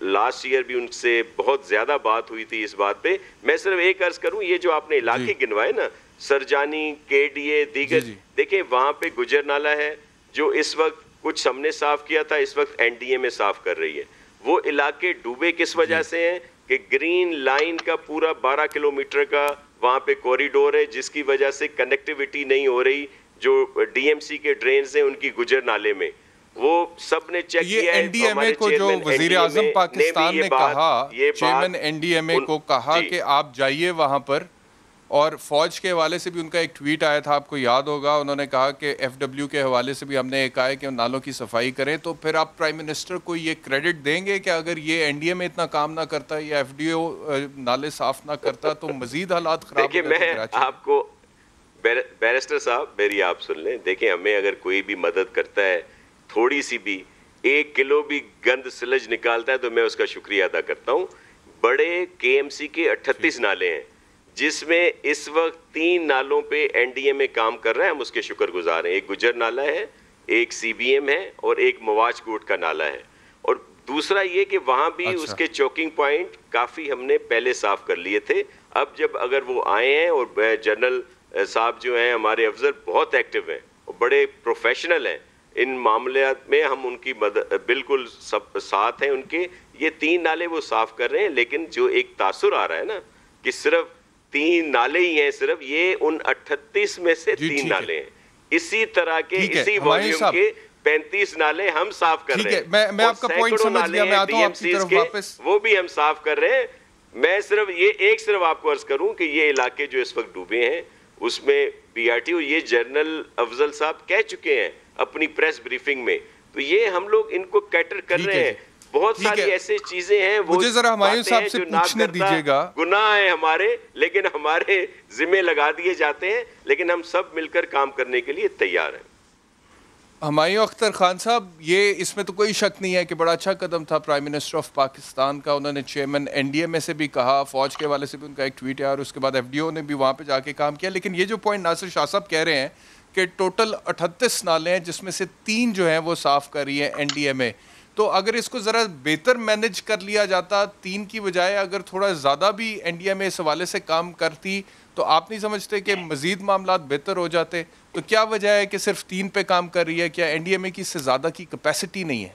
D: لاسٹ ایئر بھی ان سے بہت زیادہ بات ہوئی تھی اس بات پہ. میں صرف ایک عرض کروں، یہ جو آپ نے علاقے گنوائے نا، سرجانی، کے ڈی اے، دیگر، دیکھیں وہاں پہ گجر نالہ ہے جو اس وقت کچھ ہم نے صاف کیا تھا، اس وقت این ڈی اے میں صاف کر رہی ہے. وہ علاقے ڈوبے کس وجہ سے ہیں کہ گرین لائن کا پورا 12 کلومیٹر کا وہاں پہ کوریڈور ہے، جس کی وجہ سے کنیکٹیویٹی نہیں ہو رہی. جو ڈی ایم سی کے ڈرینز ہیں ان کی گجر نالے میں، وہ سب نے چیک کیا ہے.
A: یہ این ڈی ایم اے کو جو وزیر اعظم پاکستان نے کہا، چیئرمین این ڈی ایم اے کو کہا کہ آپ جائیے وہاں پر، اور فوج کے حوالے سے بھی ان کا ایک ٹویٹ آیا تھا، آپ کو یاد ہوگا، انہوں نے کہا کہ ایف ڈبلیو کے حوالے سے بھی ہم نے کہا ہے کہ نالوں کی صفائی کریں. تو پھر آپ پرائم منسٹر کو یہ کریڈٹ دیں گے کہ اگر یہ این ڈی ایم اے اتنا کام نہ کرتا یا ایف ڈی او نالے صاف نہ کرتا تو مزید حالات خراب
D: ہوتے؟ دیکھیں میں آپ کو بیرسٹر صاحب میری آپ سن لیں. دیکھیں ہمیں اگر کوئی بھی مدد کرتا ہے، تھوڑی سی بھی، 1 کلو بھی گند سلج نکالتا ہے تو میں اس کا شکریہ ادا کرتا ہوں. بڑے کے ایم سی کے 38 نالے ہیں، جس میں اس وقت 3 نالوں پہ این ڈی ایم اے کام کر رہا ہے، ہم اس کے شکر گزار ہیں. ایک گجر نالہ ہے، ایک سی بی ایم ہے، اور ایک مواج کوٹ کا نالہ ہے. اور دوسرا یہ کہ وہاں بھی اس کے چوکنگ پوائنٹ کافی ہم نے پہلے صاف کر لیے تھے. اب جب اگر وہ آئے ہیں، اور جنرل صاحب جو ہیں ہمارے افسر بہت ایکٹیو ہیں اور بڑے پروفیشنل ہیں ان معاملات میں، ہم ان کی بالکل سب ساتھ ہیں ان کے. یہ 3 نالے وہ صاف کر رہے ہیں، لیکن جو ایک تاثر آ رہا ہے نا کہ صرف 3 نالے ہی ہیں، صرف یہ ان 38 میں سے 3 نالے ہیں. اسی طرح کے اسی والیوم کے 35 نالے ہم صاف کر رہے ہیں.
A: میں آپ کا پوائنٹ سمجھ گیا، میں آتا ہوں آپ کی طرف واپس.
D: وہ بھی ہم صاف کر رہے ہیں. میں صرف آپ کو عرض کروں کہ یہ علاقے جو اس وقت ڈوبے ہیں اس میں بی آر ٹی او، یہ جنرل افضل صاحب کہہ چکے ہیں اپنی پریس بریفنگ میں، تو یہ ہم لوگ ان کو کیٹر کر رہے ہیں. بہت ساری ایسی چیزیں ہیں،
A: مجھے ذرا ہمایوں صاحب سے پوچھنے دیجیے گا.
D: گناہ ہیں ہمارے، لیکن ہمارے ذمہ لگا دیے جاتے ہیں، لیکن ہم سب مل کر کام کرنے کے لیے تیار ہیں.
A: ہمایوں اختر خان صاحب، یہ اس میں تو کوئی شک نہیں ہے کہ بڑا اچھا قدم تھا پرائم منسٹر آف پاکستان کا. انہوں نے چیئرمین این ڈی ایم اے سے بھی کہا، فوج کے حوالے سے بھی ان کا ایک ٹویٹ ہے، اور اس کے بعد ایف ڈی او نے بھی وہاں پہ جا کے کام کیا. لیکن یہ جو پوائنٹ ناصر شاہ صاحب کہہ رہے ہیں کہ ٹوٹل 38 نالے ہیں، جس میں سے 3 جو ہیں وہ صاف کر رہی ہے این ڈی ایم اے، تو اگر اس کو ذرا بہتر مینج کر لیا جاتا, 3 کی بجائے اگر تھوڑا زیادہ بھی این ڈی اے میں اس حوالے سے کام کرتی, تو آپ نہیں سمجھتے کہ مزید معاملات بہتر ہو جاتے؟ تو کیا وجہ ہے کہ صرف 3 پہ کام کر رہی ہے؟ کیا این ڈی اے میں کی اس سے زیادہ کی کیپیسٹی نہیں ہے؟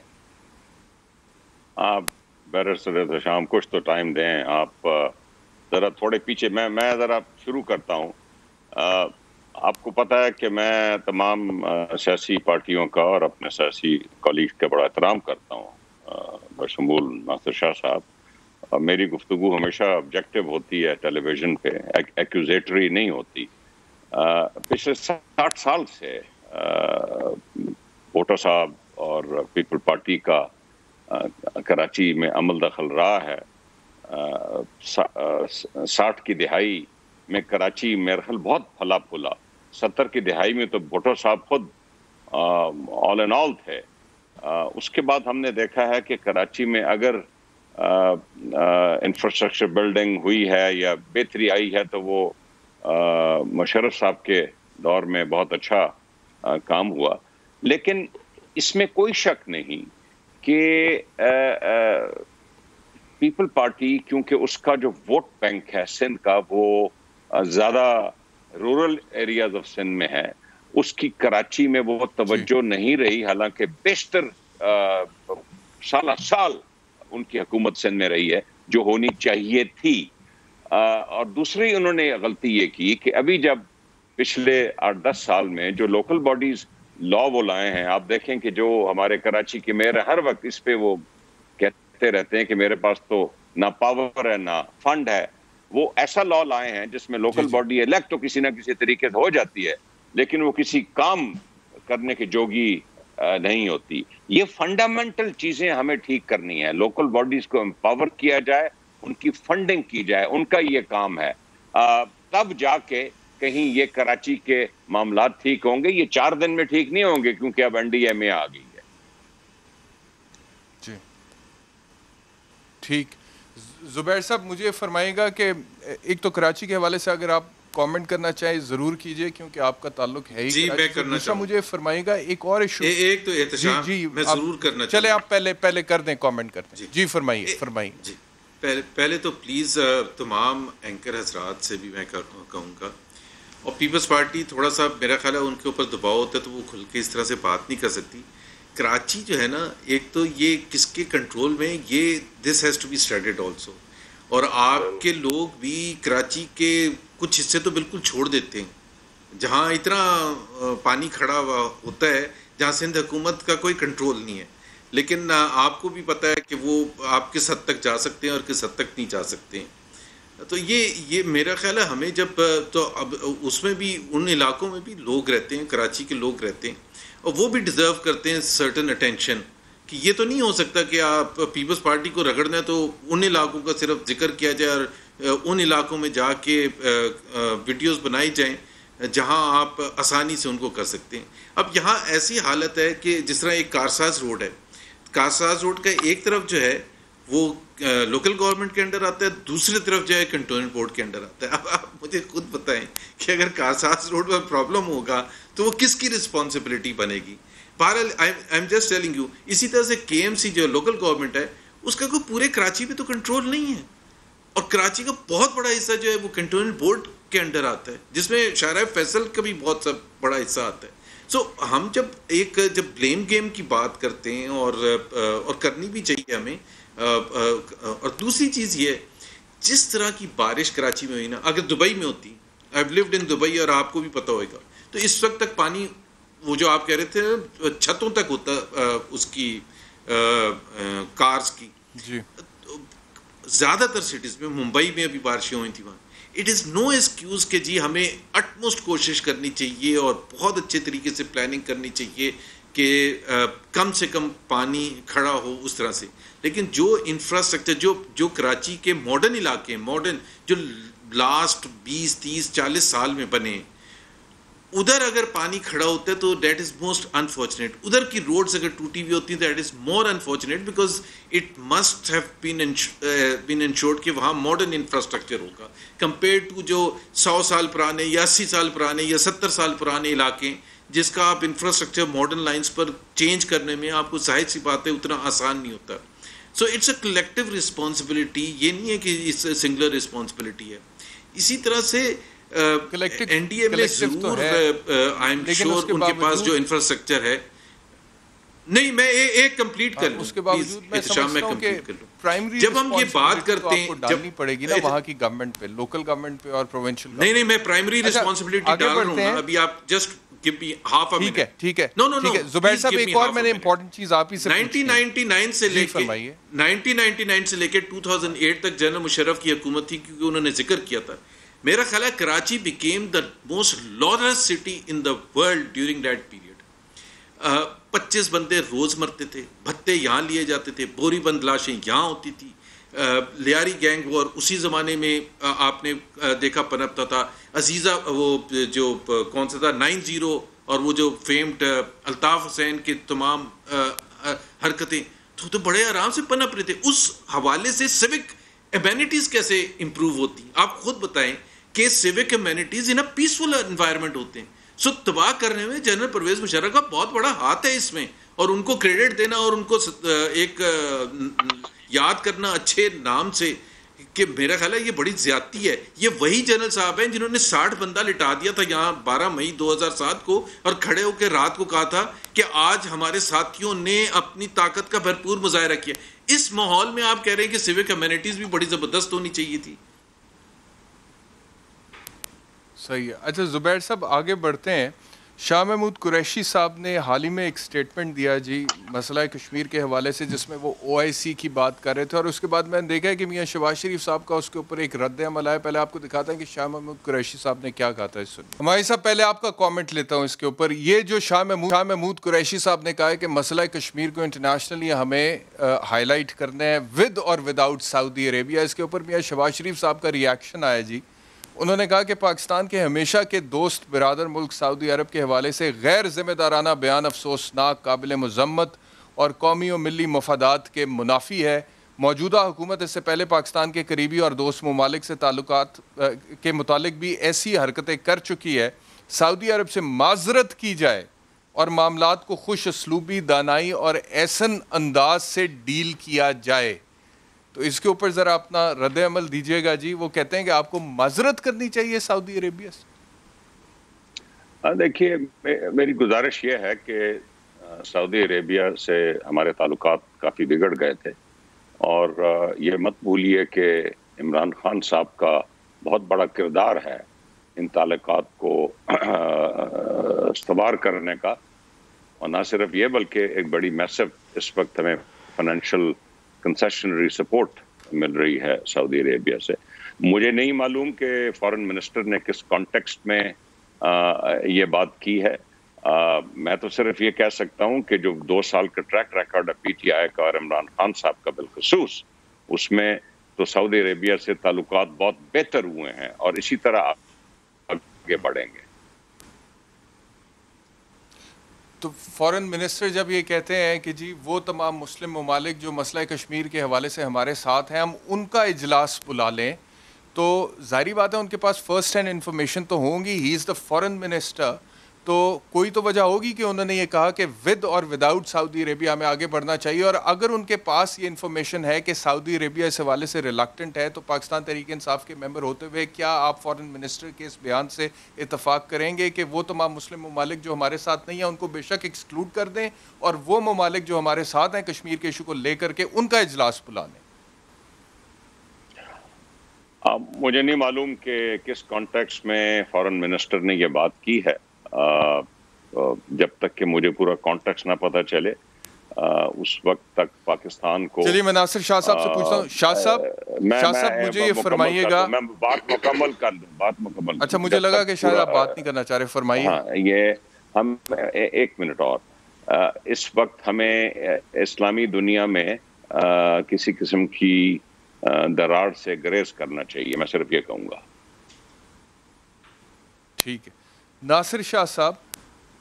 C: آپ بیرسٹر شام کچھ تو ٹائم دیں, آپ ذرا تھوڑے پیچھے, میں ذرا شروع کرتا ہوں. آپ کو پتہ ہے کہ میں تمام سیاسی پارٹیوں کا اور اپنے سیاسی کولیگ کا بڑا احترام کرتا ہوں, بشمول ناصر شاہ صاحب, اور میری گفتگو ہمیشہ آبجیکٹو ہوتی ہے, ٹیلی ویژن پہ ایکوزیٹری نہیں ہوتی. پچھلے 60 سال سے بھٹو صاحب اور پیپل پارٹی کا کراچی میں عمل دخل رہا ہے. 60 کی دہائی میں کراچی میرے خیال بہت پھلا پھولا. 70 کی دہائی میں تو بھٹو صاحب خود آل ان آل تھے. اس کے بعد ہم نے دیکھا ہے کہ کراچی میں اگر انفراسٹرکچر بلڈنگ ہوئی ہے یا بہتری آئی ہے تو وہ مشرف صاحب کے دور میں بہت اچھا کام ہوا. لیکن اس میں کوئی شک نہیں کہ پیپل پارٹی, کیونکہ اس کا جو ووٹ بینک ہے سندھ کا وہ زیادہ رورل ایریاز آف سندھ میں ہے, اس کی کراچی میں وہ توجہ نہیں رہی, حالانکہ بیشتر سالہ سال ان کی حکومت سندھ میں رہی ہے جو ہونی چاہیے تھی. اور دوسری انہوں نے غلطی یہ کی کہ ابھی جب پچھلے 8-10 سال میں جو لوکل باڈیز لا وہ لائے ہیں, آپ دیکھیں کہ جو ہمارے کراچی کے میئر ہر وقت اس پہ وہ کہتے رہتے ہیں کہ میرے پاس تو نہ پاور ہے نہ فنڈ ہے, وہ ایسا لا لائے ہیں جس میں لوکل باڈی الیکٹ تو کسی نہ کسی طریقے سے ہو جاتی ہے لیکن وہ کسی کام کرنے کے جوگی نہیں ہوتی. یہ فنڈامنٹل چیزیں ہمیں ٹھیک کرنی ہے. لوکل باڈیز کو امپاور کیا جائے, ان کی فنڈنگ کی جائے, ان کا یہ کام ہے, تب جا کے کہیں یہ کراچی کے معاملات ٹھیک ہوں گے. یہ 4 دن میں ٹھیک نہیں ہوں گے کیونکہ اب این ڈی اے میں آ گئی ہے.
A: جی ٹھیک. زبیر صاحب مجھے فرمائے گا کہ ایک تو کراچی کے حوالے سے اگر آپ کامنٹ کرنا چاہیں ضرور کیجئے کیونکہ آپ کا تعلق ہے ہی.
B: جی میں کرنا چاہوں.
A: مجھے فرمائے گا ایک اور ایشو,
B: ایک تو احتشام میں ضرور کرنا چاہوں.
A: چلے آپ پہلے کر دیں, کامنٹ کرتے ہیں. جی فرمائیے.
B: جی پہلے تو پلیز تمام اینکر حضرات سے بھی میں کہوں گا, اور پیپلز پارٹی تھوڑا سا میرا خیال ہے ان کے اوپر دباؤ ہوتا ہے تو وہ کھل کے اس طرح سے بات نہیں کر سکتی. کراچی جو ہے نا, ایک تو یہ کس کے کنٹرول میں, یہ this has to be studied also. اور آپ کے لوگ بھی کراچی کے کچھ حصے تو بالکل چھوڑ دیتے ہیں جہاں اتنا پانی کھڑا ہوا ہوتا ہے, جہاں سندھ حکومت کا کوئی کنٹرول نہیں ہے. لیکن آپ کو بھی پتہ ہے کہ وہ آپ کس حد تک جا سکتے ہیں اور کس حد تک نہیں جا سکتے ہیں. تو یہ میرا خیال ہے ہمیں جب تو اب اس میں بھی ان علاقوں میں بھی لوگ رہتے ہیں, کراچی کے لوگ رہتے ہیں, اور وہ بھی ڈیزرو کرتے ہیں سرٹن اٹینشن. کہ یہ تو نہیں ہو سکتا کہ آپ پیپلز پارٹی کو رگڑنا ہے تو ان علاقوں کا صرف ذکر کیا جائے اور ان علاقوں میں جا کے ویڈیوز بنائی جائیں جہاں آپ آسانی سے ان کو کر سکتے ہیں. اب یہاں ایسی حالت ہے کہ جس طرح ایک کارساز روڈ ہے, کارساز روڈ کا ایک طرف جو ہے وہ لوکل گورنمنٹ کے انڈر آتا ہے, دوسری طرف جو ہے کنٹونمنٹ بورڈ کے انڈر آتا ہے. اب آپ مجھے خود بتائیں کہ اگر کارساز روڈ میں پرابلم ہوگا تو وہ کس کی رسپانسبلٹی بنے گی؟ بہرحال I am just telling you. اسی طرح سے کے ایم سی جو لوکل گورنمنٹ ہے اس کا کوئی پورے کراچی پہ تو کنٹرول نہیں ہے, اور کراچی کا بہت بڑا حصہ جو ہے وہ کنٹونمنٹ بورڈ کے انڈر آتا ہے جس میں شاہراہ فیصل کا بھی بہت سا بڑا حصہ آتا ہے. سو ہم جب بلیم گیم کی بات کرتے ہیں اور کرنی بھی چاہیے ہمیں. اور دوسری چیز یہ جس طرح کی بارش کراچی میں ہوئی نا, اگر دبئی میں ہوتی, I have lived in Dubai اور آپ کو بھی پتہ ہوگا, تو اس وقت تک پانی وہ جو آپ کہہ رہے تھے چھتوں تک ہوتا اس کی کارز کی.
A: جی
B: زیادہ تر سٹیز میں, ممبئی میں ابھی بارشیں ہوئی تھیں وہاں. اٹ از نو ایکسکیوز کہ جی ہمیں اٹموسٹ کوشش کرنی چاہیے اور بہت اچھے طریقے سے پلاننگ کرنی چاہیے کہ کم سے کم پانی کھڑا ہو اس طرح سے. لیکن جو انفراسٹرکچر جو کراچی کے ماڈرن علاقے ہیں, ماڈرن جو لاسٹ 20-30-40 سال میں بنے, ادھر اگر پانی کھڑا ہوتا ہے تو دیٹ از موسٹ انفارچونیٹ. ادھر کی روڈز اگر ٹوٹی ہوئی ہوتی ہیں that is more unfortunate because it must have been ensured کہ وہاں ماڈرن انفراسٹرکچر ہوگا کمپیئر ٹو جو 100 سال پرانے یا 80 سال پرانے یا 70 سال پرانے علاقے جس کا آپ انفراسٹرکچر ماڈرن لائنز پر چینج کرنے میں آپ کو ظاہر سی بات ہے اتنا آسان نہیں ہوتا. So it's a collective responsibility, یہ نہیں ہے کہ اس سنگولر رسپانسبلٹی ہے. اسی طرح سے این ڈی اے میں ضرور آئی ایم شیور ان کے پاس جو انفراسٹرکچر ہے, نہیں میں ایک کمپلیٹ کر لوں,
A: اس کے باوجود میں سمجھتا ہوں کہ پرائمری
B: جب ہم یہ بات کرتے ہیں
A: ڈالنی پڑے گی نا وہاں کی گورنمنٹ پہ, لوکل گورنمنٹ پہ اور پروونشل.
B: نہیں میں پرائمری رسپانسبلٹی ڈال رہا ہوں. ابھی آپ just give me half a minute.
A: ٹھیک ہے.
B: No.
A: زبیر صاحب ایک اور میں نے امپورٹنٹ چیز آپ ہی سے
B: 1999 سے لے کے 1999 سے لے کے 2008 تک جنرل مشرف کی حکومت تھی, کیونکہ انہوں نے ذکر کیا تھا. میرا خیال ہے Karachi became the most lawless city in the world during that period. 25 بندے روز مرتے تھے, بھتے یہاں لیے جاتے تھے, بوری بند لاشیں یہاں ہوتی تھی. لیاری گینگ وار اسی زمانے میں آپ نے دیکھا پنپتا تھا. عزیزہ وہ جو کون سا تھا 90 اور وہ جو فیمڈ الطاف حسین کے تمام حرکتیں تو بڑے آرام سے پنپ رہے تھے. اس حوالے سے سیوک ایمینٹیز کیسے امپروو ہوتی ہیں آپ خود بتائیں کہ civic amenities in a peaceful environment ہوتے ہیں. سو تباہ کرنے میں جنرل پرویز مشرف کا بہت بڑا ہاتھ ہے اس میں, اور ان کو کریڈٹ دینا اور ان کو ایک یاد کرنا اچھے نام سے کہ میرا خیال ہے یہ بڑی زیادتی ہے. یہ وہی جنرل صاحب ہیں جنہوں نے 60 بندہ لٹا دیا تھا یہاں 12 مئی 2007 کو, اور کھڑے ہو کے رات کو کہا تھا کہ آج ہمارے ساتھیوں نے اپنی طاقت کا بھرپور مظاہرہ کیا. اس ماحول میں آپ کہہ رہے ہیں کہ سیوک کمیونٹیز بھی بڑی زبردست ہونی چاہیے تھی.
A: صحیح ہے. اچھا زبیر صاحب آگے بڑھتے ہیں. شاہ محمود قریشی صاحب نے حال ہی میں ایک سٹیٹمنٹ دیا جی مسئلہ کشمیر کے حوالے سے, جس میں وہ OIC کی بات کر رہے تھے, اور اس کے بعد میں نے دیکھا ہے کہ میاں شہباز شریف صاحب کا اس کے اوپر ایک رد عمل آیا. پہلے آپ کو دکھاتا ہیں کہ شاہ محمود قریشی صاحب نے کیا کہا تھا. اس سنیں ہمارے صاحب, پہلے آپ کا کامنٹ لیتا ہوں اس کے اوپر. یہ جو شاہ محمود قریشی صاحب نے کہا ہے کہ مسئلہ کشمیر کو انٹرنیشنلی ہمیں ہائی لائٹ کرنا ہے ود اور وداؤٹ سعودی عربیہ, اس کے اوپر میاں شہباز شریف صاحب کا ریاکشن آیا جی. انہوں نے کہا کہ پاکستان کے ہمیشہ کے دوست برادر ملک سعودی عرب کے حوالے سے غیر ذمہ دارانہ بیان افسوسناک, قابل مذمت اور قومی و ملی مفادات کے منافی ہے. موجودہ حکومت اس سے پہلے پاکستان کے قریبی اور دوست ممالک سے تعلقات کے متعلق بھی ایسی حرکتیں کر چکی ہے. سعودی عرب سے معذرت کی جائے اور معاملات کو خوش اسلوبی, دانائی اور احسن انداز سے ڈیل کیا جائے. تو اس کے اوپر ذرا اپنا رد عمل دیجیے گا جی. وہ کہتے ہیں کہ آپ کو معذرت کرنی چاہیے سعودی عربیہ سے.
C: دیکھیے میری گزارش یہ ہے کہ سعودی عربیہ سے ہمارے تعلقات کافی بگڑ گئے تھے, اور یہ مت بھولیے کہ عمران خان صاحب کا بہت بڑا کردار ہے ان تعلقات کو استوار کرنے کا. اور نہ صرف یہ بلکہ ایک بڑی میسو اس وقت ہمیں فائنینشیل کنسیشنری سپورٹ مل رہی ہے سعودی عربیہ سے. مجھے نہیں معلوم کہ فارن منسٹر نے کس کانٹیکسٹ میں یہ بات کی ہے. میں تو صرف یہ کہہ سکتا ہوں کہ جو 2 سال کا ٹریک ریکارڈ ہے PTI کا اور عمران خان صاحب کا بالخصوص, اس میں تو سعودی عربیہ سے تعلقات بہت بہتر ہوئے ہیں اور اسی طرح آگے بڑھیں گے.
A: تو فارن منسٹر جب یہ کہتے ہیں کہ جی وہ تمام مسلم ممالک جو مسئلہ کشمیر کے حوالے سے ہمارے ساتھ ہیں, ہم ان کا اجلاس بلا لیں, تو ظاہری بات ہے ان کے پاس فرسٹ ہینڈ انفارمیشن تو ہوں گی. ہی از دا فارن منسٹر, تو کوئی تو وجہ ہوگی کہ انہوں نے یہ کہا کہ ود اور وداؤٹ سعودی عربیہ ہمیں آگے بڑھنا چاہیے. اور اگر ان کے پاس یہ انفارمیشن ہے کہ سعودی عربیہ اس حوالے سے ریلکٹنٹ ہے, تو پاکستان تحریک انصاف کے ممبر ہوتے ہوئے کیا آپ فارن منسٹر کے اس بیان سے اتفاق کریں گے کہ وہ تمام مسلم ممالک جو ہمارے ساتھ نہیں ہیں ان کو بے شک ایکسکلوڈ کر دیں, اور وہ ممالک جو ہمارے ساتھ ہیں کشمیر کے ایشو کو لے کر کے ان کا اجلاس بلا لیں؟
C: مجھے نہیں معلوم کہ کس کانٹیکسٹ میں فارن منسٹر نے یہ بات کی ہے. جب تک کہ مجھے پورا کانٹیکسٹ نہ پتہ چلے اس وقت تک پاکستان کو.
A: چلیے میں ناصر شاہ صاحب سے پوچھتا ہوں. شاہ صاحب مجھے یہ فرمائیے گا,
C: میں بات مکمل کر دوں, بات مکمل.
A: اچھا مجھے لگا کہ شاید آپ بات نہیں کرنا چاہ رہے, فرمائیے.
C: یہ ہم 1 منٹ اور, اس وقت ہمیں اسلامی دنیا میں کسی قسم کی دراڑ سے گریز کرنا چاہیے, میں صرف یہ کہوں گا.
A: ٹھیک ہے. ناصر شاہ صاحب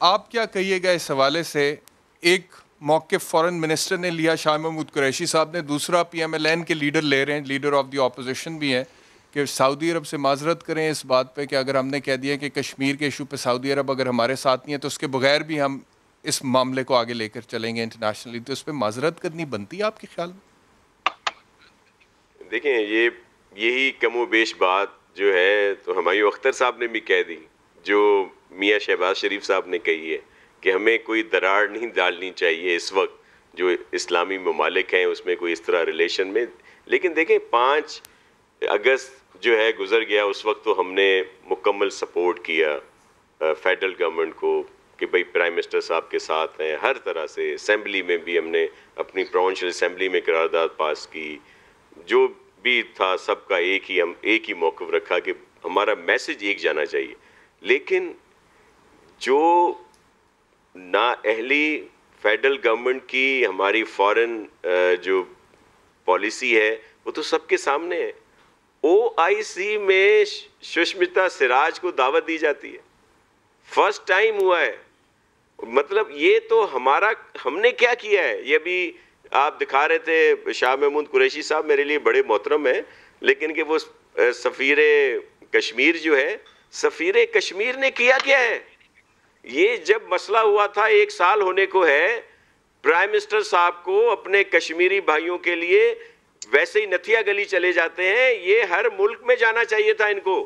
A: آپ کیا کہیے گا اس حوالے سے؟ ایک موقف فارن منسٹر نے لیا, شاہ محمود قریشی صاحب نے, دوسرا PMLN کے لیڈر لے رہے ہیں, لیڈر آف دی اپوزیشن بھی ہیں, کہ سعودی عرب سے معذرت کریں اس بات پہ کہ اگر ہم نے کہہ دیا کہ کشمیر کے ایشو پہ سعودی عرب اگر ہمارے ساتھ نہیں ہے تو اس کے بغیر بھی ہم اس معاملے کو آگے لے کر چلیں گے انٹرنیشنلی, تو اس پہ معذرت کرنی بنتی ہے آپ کے خیال میں؟
D: دیکھیں یہی کم و بیش بات جو ہے تو ہمایوں اختر صاحب نے بھی کہہ دی, جو میاں شہباز شریف صاحب نے کہی ہے کہ ہمیں کوئی دراڑ نہیں ڈالنی چاہیے اس وقت جو اسلامی ممالک ہیں اس میں کوئی اس طرح ریلیشن میں. لیکن دیکھیں 5 اگست جو ہے گزر گیا, اس وقت تو ہم نے مکمل سپورٹ کیا فیڈرل گورنمنٹ کو کہ بھئی پرائم منسٹر صاحب کے ساتھ ہیں ہر طرح سے. اسمبلی میں بھی ہم نے اپنی پروونشل اسمبلی میں قرارداد پاس کی, جو بھی تھا سب کا ایک ہی موقف رکھا کہ ہمارا میسج ایک جانا چاہیے. لیکن جو نااہلی فیڈرل گورنمنٹ کی ہماری فارن جو پالیسی ہے وہ تو سب کے سامنے ہے. OIC میں سشمتا سراج کو دعوت دی جاتی ہے, فرسٹ ٹائم ہوا ہے. مطلب یہ تو ہم نے کیا کیا ہے, یہ بھی آپ دکھا رہے تھے شاہ محمود قریشی صاحب میرے لیے بڑے محترم ہیں, لیکن کہ وہ سفیر کشمیر جو ہے, سفیر کشمیر نے کیا ہے. یہ جب مسئلہ ہوا تھا 1 سال ہونے کو ہے, پرائم منسٹر صاحب کو اپنے کشمیری بھائیوں کے لیے ویسے ہی نتھیا گلی چلے جاتے ہیں. یہ ہر ملک میں جانا چاہیے تھا ان کو.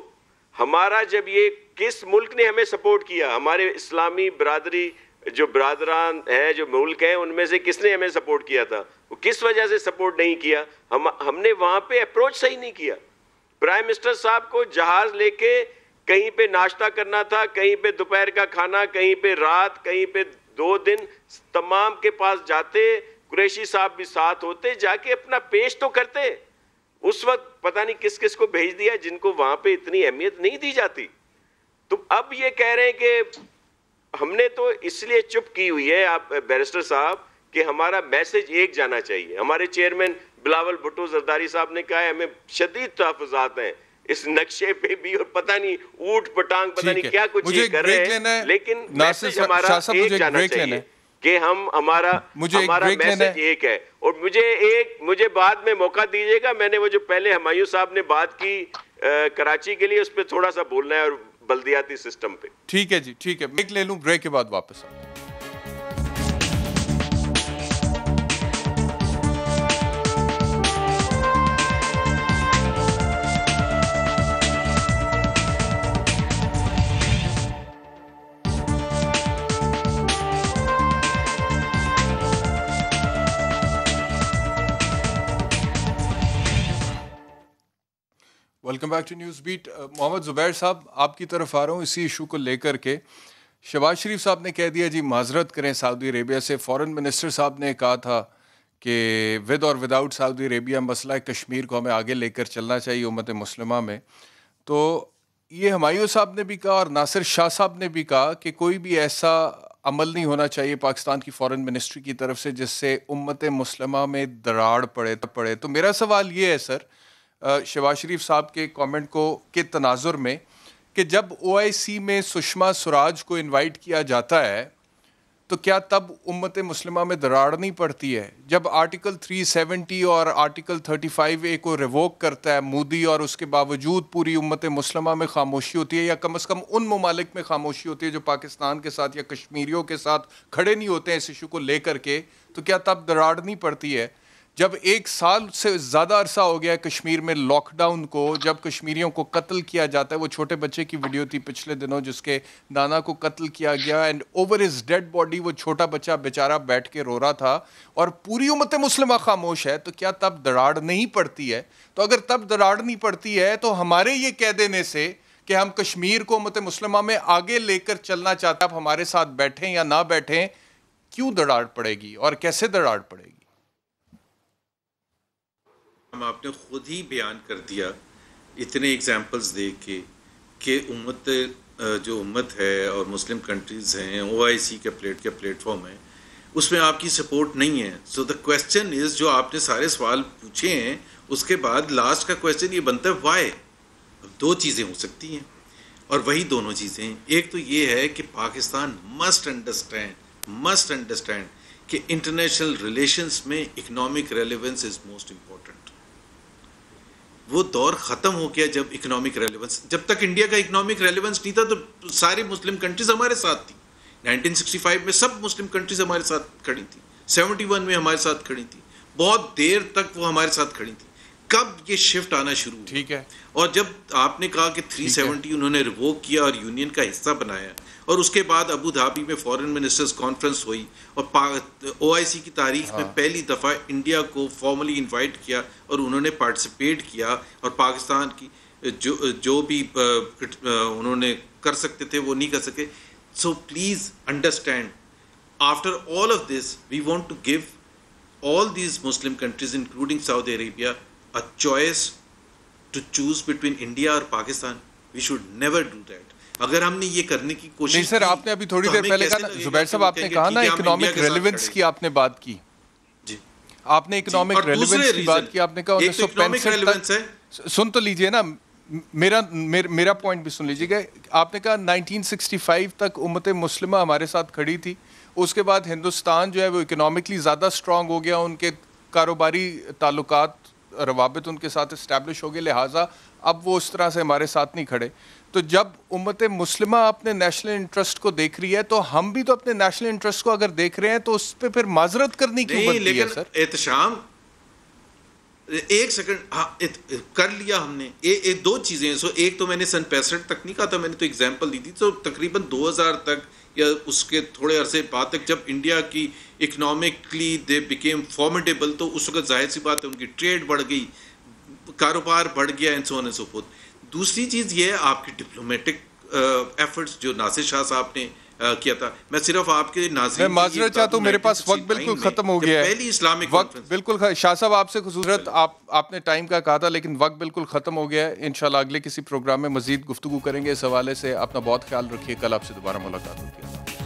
D: ہمارا جب یہ کس ملک نے ہمیں سپورٹ کیا, ہمارے اسلامی برادری جو برادران ہیں جو ملک ہیں ان میں سے کس نے ہمیں سپورٹ کیا تھا, وہ کس وجہ سے سپورٹ نہیں کیا؟ ہم نے وہاں پہ اپروچ صحیح نہیں کیا. پرائم منسٹر صاحب کو جہاز لے کے کہیں پہ ناشتہ کرنا تھا, کہیں پہ دوپہر کا کھانا, کہیں پہ رات, کہیں پہ 2 دن, تمام کے پاس جاتے, قریشی صاحب بھی ساتھ ہوتے, جا کے اپنا پیش تو کرتے. اس وقت پتہ نہیں کس کس کو بھیج دیا جن کو وہاں پہ اتنی اہمیت نہیں دی جاتی. تو اب یہ کہہ رہے ہیں کہ ہم نے تو اس لیے چپ کی ہوئی ہے آپ بیرسٹر صاحب کہ ہمارا میسج ایک جانا چاہیے. ہمارے چیئرمین بلاول بھٹو زرداری صاحب نے کہا ہے ہمیں شدید تحفظات ہیں اس نقشے پہ بھی, اور پتہ نہیں اوٹ پٹانگ پتہ نہیں کیا کچھ یہ کر رہے ہیں, لیکن میسج ہمارا ایک جانا چاہیے کہ ہمارا میسج ایک ہے. اور مجھے بعد میں موقع دیجیے گا, میں نے وہ جو پہلے ہمایوں صاحب نے بات کی کراچی کے لیے اس پہ تھوڑا سا بولنا ہے اور بلدیاتی سسٹم پہ.
A: ٹھیک ہے جی, ٹھیک ہے, بریک لے لوں, بریک کے بعد واپس آؤں. Welcome back to news beat. Muhammad Zubair sahab, آپ کی طرف آ رہا ہوں اسی ایشو کو لے کر کے. شہباز شریف صاحب نے کہہ دیا جی معذرت کریں سعودی عربیہ سے. فارن منسٹر صاحب نے کہا تھا کہ ود اور وداؤٹ سعودی عربیہ مسئلہ کشمیر کو ہمیں آگے لے کر چلنا چاہیے امت مسلمہ میں. تو یہ ہمایوں صاحب نے بھی کہا اور ناصر شاہ صاحب نے بھی کہا کہ کوئی بھی ایسا عمل نہیں ہونا چاہیے پاکستان کی فارن منسٹری کی طرف سے جس سے امت مسلمہ میں دراڑ پڑے. تو میرا سوال یہ ہے سر, شہباز شریف صاحب کے کامنٹ کو کے تناظر میں, کہ جب OIC میں سشما سوراج کو انوائٹ کیا جاتا ہے تو کیا تب امت مسلمہ میں دراڑ نہیں پڑتی ہے؟ جب آرٹیکل 370 اور آرٹیکل 35A کو ریووک کرتا ہے مودی اور اس کے باوجود پوری امت مسلمہ میں خاموشی ہوتی ہے, یا کم از کم ان ممالک میں خاموشی ہوتی ہے جو پاکستان کے ساتھ یا کشمیریوں کے ساتھ کھڑے نہیں ہوتے ہیں اس ایشو کو لے کر کے, تو کیا تب دراڑ نہیں پڑتی ہے؟ جب 1 سال سے زیادہ عرصہ ہو گیا ہے کشمیر میں لاک ڈاؤن کو, جب کشمیریوں کو قتل کیا جاتا ہے, وہ چھوٹے بچے کی ویڈیو تھی پچھلے دنوں جس کے نانا کو قتل کیا گیا, and over his dead body وہ چھوٹا بچہ بیچارہ بیٹھ کے رو رہا تھا, اور پوری امت مسلمہ خاموش ہے, تو کیا تب دراڑ نہیں پڑتی ہے؟ تو اگر تب دراڑ نہیں پڑتی ہے تو ہمارے یہ کہہ دینے سے کہ ہم کشمیر کو امت مسلمہ میں آگے لے کر چلنا چاہتے ہیں, آپ ہمارے ساتھ بیٹھیں یا نہ بیٹھیں, کیوں دراڑ پڑے گی اور کیسے دراڑ پڑے گی؟
B: ہم آپ نے خود ہی بیان کر دیا اتنے ایگزامپلز دے کے کہ جو امت ہے اور مسلم کنٹریز ہیں, OIC کے پلیٹ فارم ہے, اس میں آپ کی سپورٹ نہیں ہے. سو دا کویسچن از, جو آپ نے سارے سوال پوچھے ہیں اس کے بعد لاسٹ کا کویسچن یہ بنتا ہے وائی. اب 2 چیزیں ہو سکتی ہیں اور وہی دونوں چیزیں ہیں. ایک تو یہ ہے کہ پاکستان مسٹ انڈرسٹینڈ کہ انٹرنیشنل ریلیشنز میں economic relevance is most important. وہ دور ختم ہو گیا جب اکنامک ریلیونس, جب تک انڈیا کا اکنامک ریلیونس نہیں تھا تو ساری مسلم کنٹریز ہمارے ساتھ تھی. 1965 میں سب مسلم کنٹریز ہمارے ساتھ کھڑی تھی, 71 میں ہمارے ساتھ کھڑی تھی, بہت دیر تک وہ ہمارے ساتھ کھڑی تھی. کب یہ شفٹ آنا شروع ہوا؟ ٹھیک ہے. اور جب آپ نے کہا کہ 370 انہوں نے ریووک کیا اور یونین کا حصہ بنایا, اور اس کے بعد ابو دھابی میں فورن منسٹرز کانفرنس ہوئی, اور OIC کی تاریخ میں پہلی دفعہ انڈیا کو فارملی انوائٹ کیا اور انہوں نے پارٹیسپیٹ کیا, اور پاکستان کی جو بھی انہوں نے کر سکتے تھے وہ نہیں کر سکے. So please understand, after all of this, we want to give all these Muslim countries, including Saudi Arabia, a choice to choose between India اور Pakistan. We should never do that. اگر ہم نے یہ کرنے کی کوشش
A: نہیں سر, آپ نے ابھی تھوڑی دیر پہلے کہا, زبیر صاحب آپ نے کہا نا اکنامک ریلیونس کی آپ نے بات کی, جی آپ نے اکنامک ریلیونس کی بات کی, آپ نے کہا 1965 سن تو لیجئے نا, میرا پوائنٹ بھی سن لیجیے گا. آپ نے کہا 1965 تک امت مسلمہ ہمارے ساتھ کھڑی تھی, اس کے بعد ہندوستان جو ہے وہ اکنامکلی زیادہ اسٹرانگ ہو گیا, ان کے کاروباری تعلقات روابط ان کے ساتھ اسٹیبلش ہو گئے, لہٰذا اب وہ اس طرح سے ہمارے ساتھ نہیں کھڑے. تو جب امت مسلمہ اپنے نیشنل انٹرسٹ کو دیکھ رہی ہے تو ہم بھی تو اپنے نیشنل انٹرسٹ کو اگر دیکھ رہے ہیں تو اس پہ پھر معذرت کرنی کیوں بنتی ہے سر؟
B: احتشام ایک سیکنڈ کر لیا ہم نے, دو چیزیں. سو ایک تو میں نے سن 65 تک نہیں کہا تھا, میں نے تو ایگزامپل دی تھی. تو تقریباً 2000 تک یا اس کے تھوڑے عرصے بعد تک جب انڈیا کی اکنامکلی دے بیکیم فارمیڈیبل, تو اس وقت ظاہر سی بات ہے ان کی ٹریڈ بڑھ گئی, کاروبار بڑھ گیا, and so on and so forth. دوسری چیز یہ ہے آپ کی ڈپلومیٹک ایفرٹس جو ناصر شاہ صاحب نے کیا تھا. میں صرف آپ کے ناظرین
A: میں معذرت چاہتا ہوں, میرے پاس وقت بالکل ختم ہو گیا ہے,
B: پہلی اسلامک
A: وقت بالکل. شاہ صاحب آپ سے خصوصیت آپ نے ٹائم کا کہا تھا, لیکن وقت بالکل ختم ہو گیا ہے. انشاءاللہ اگلے کسی پروگرام میں مزید گفتگو کریں گے اس حوالے سے. اپنا بہت خیال رکھیے, کل آپ سے دوبارہ ملاقات ہوگی.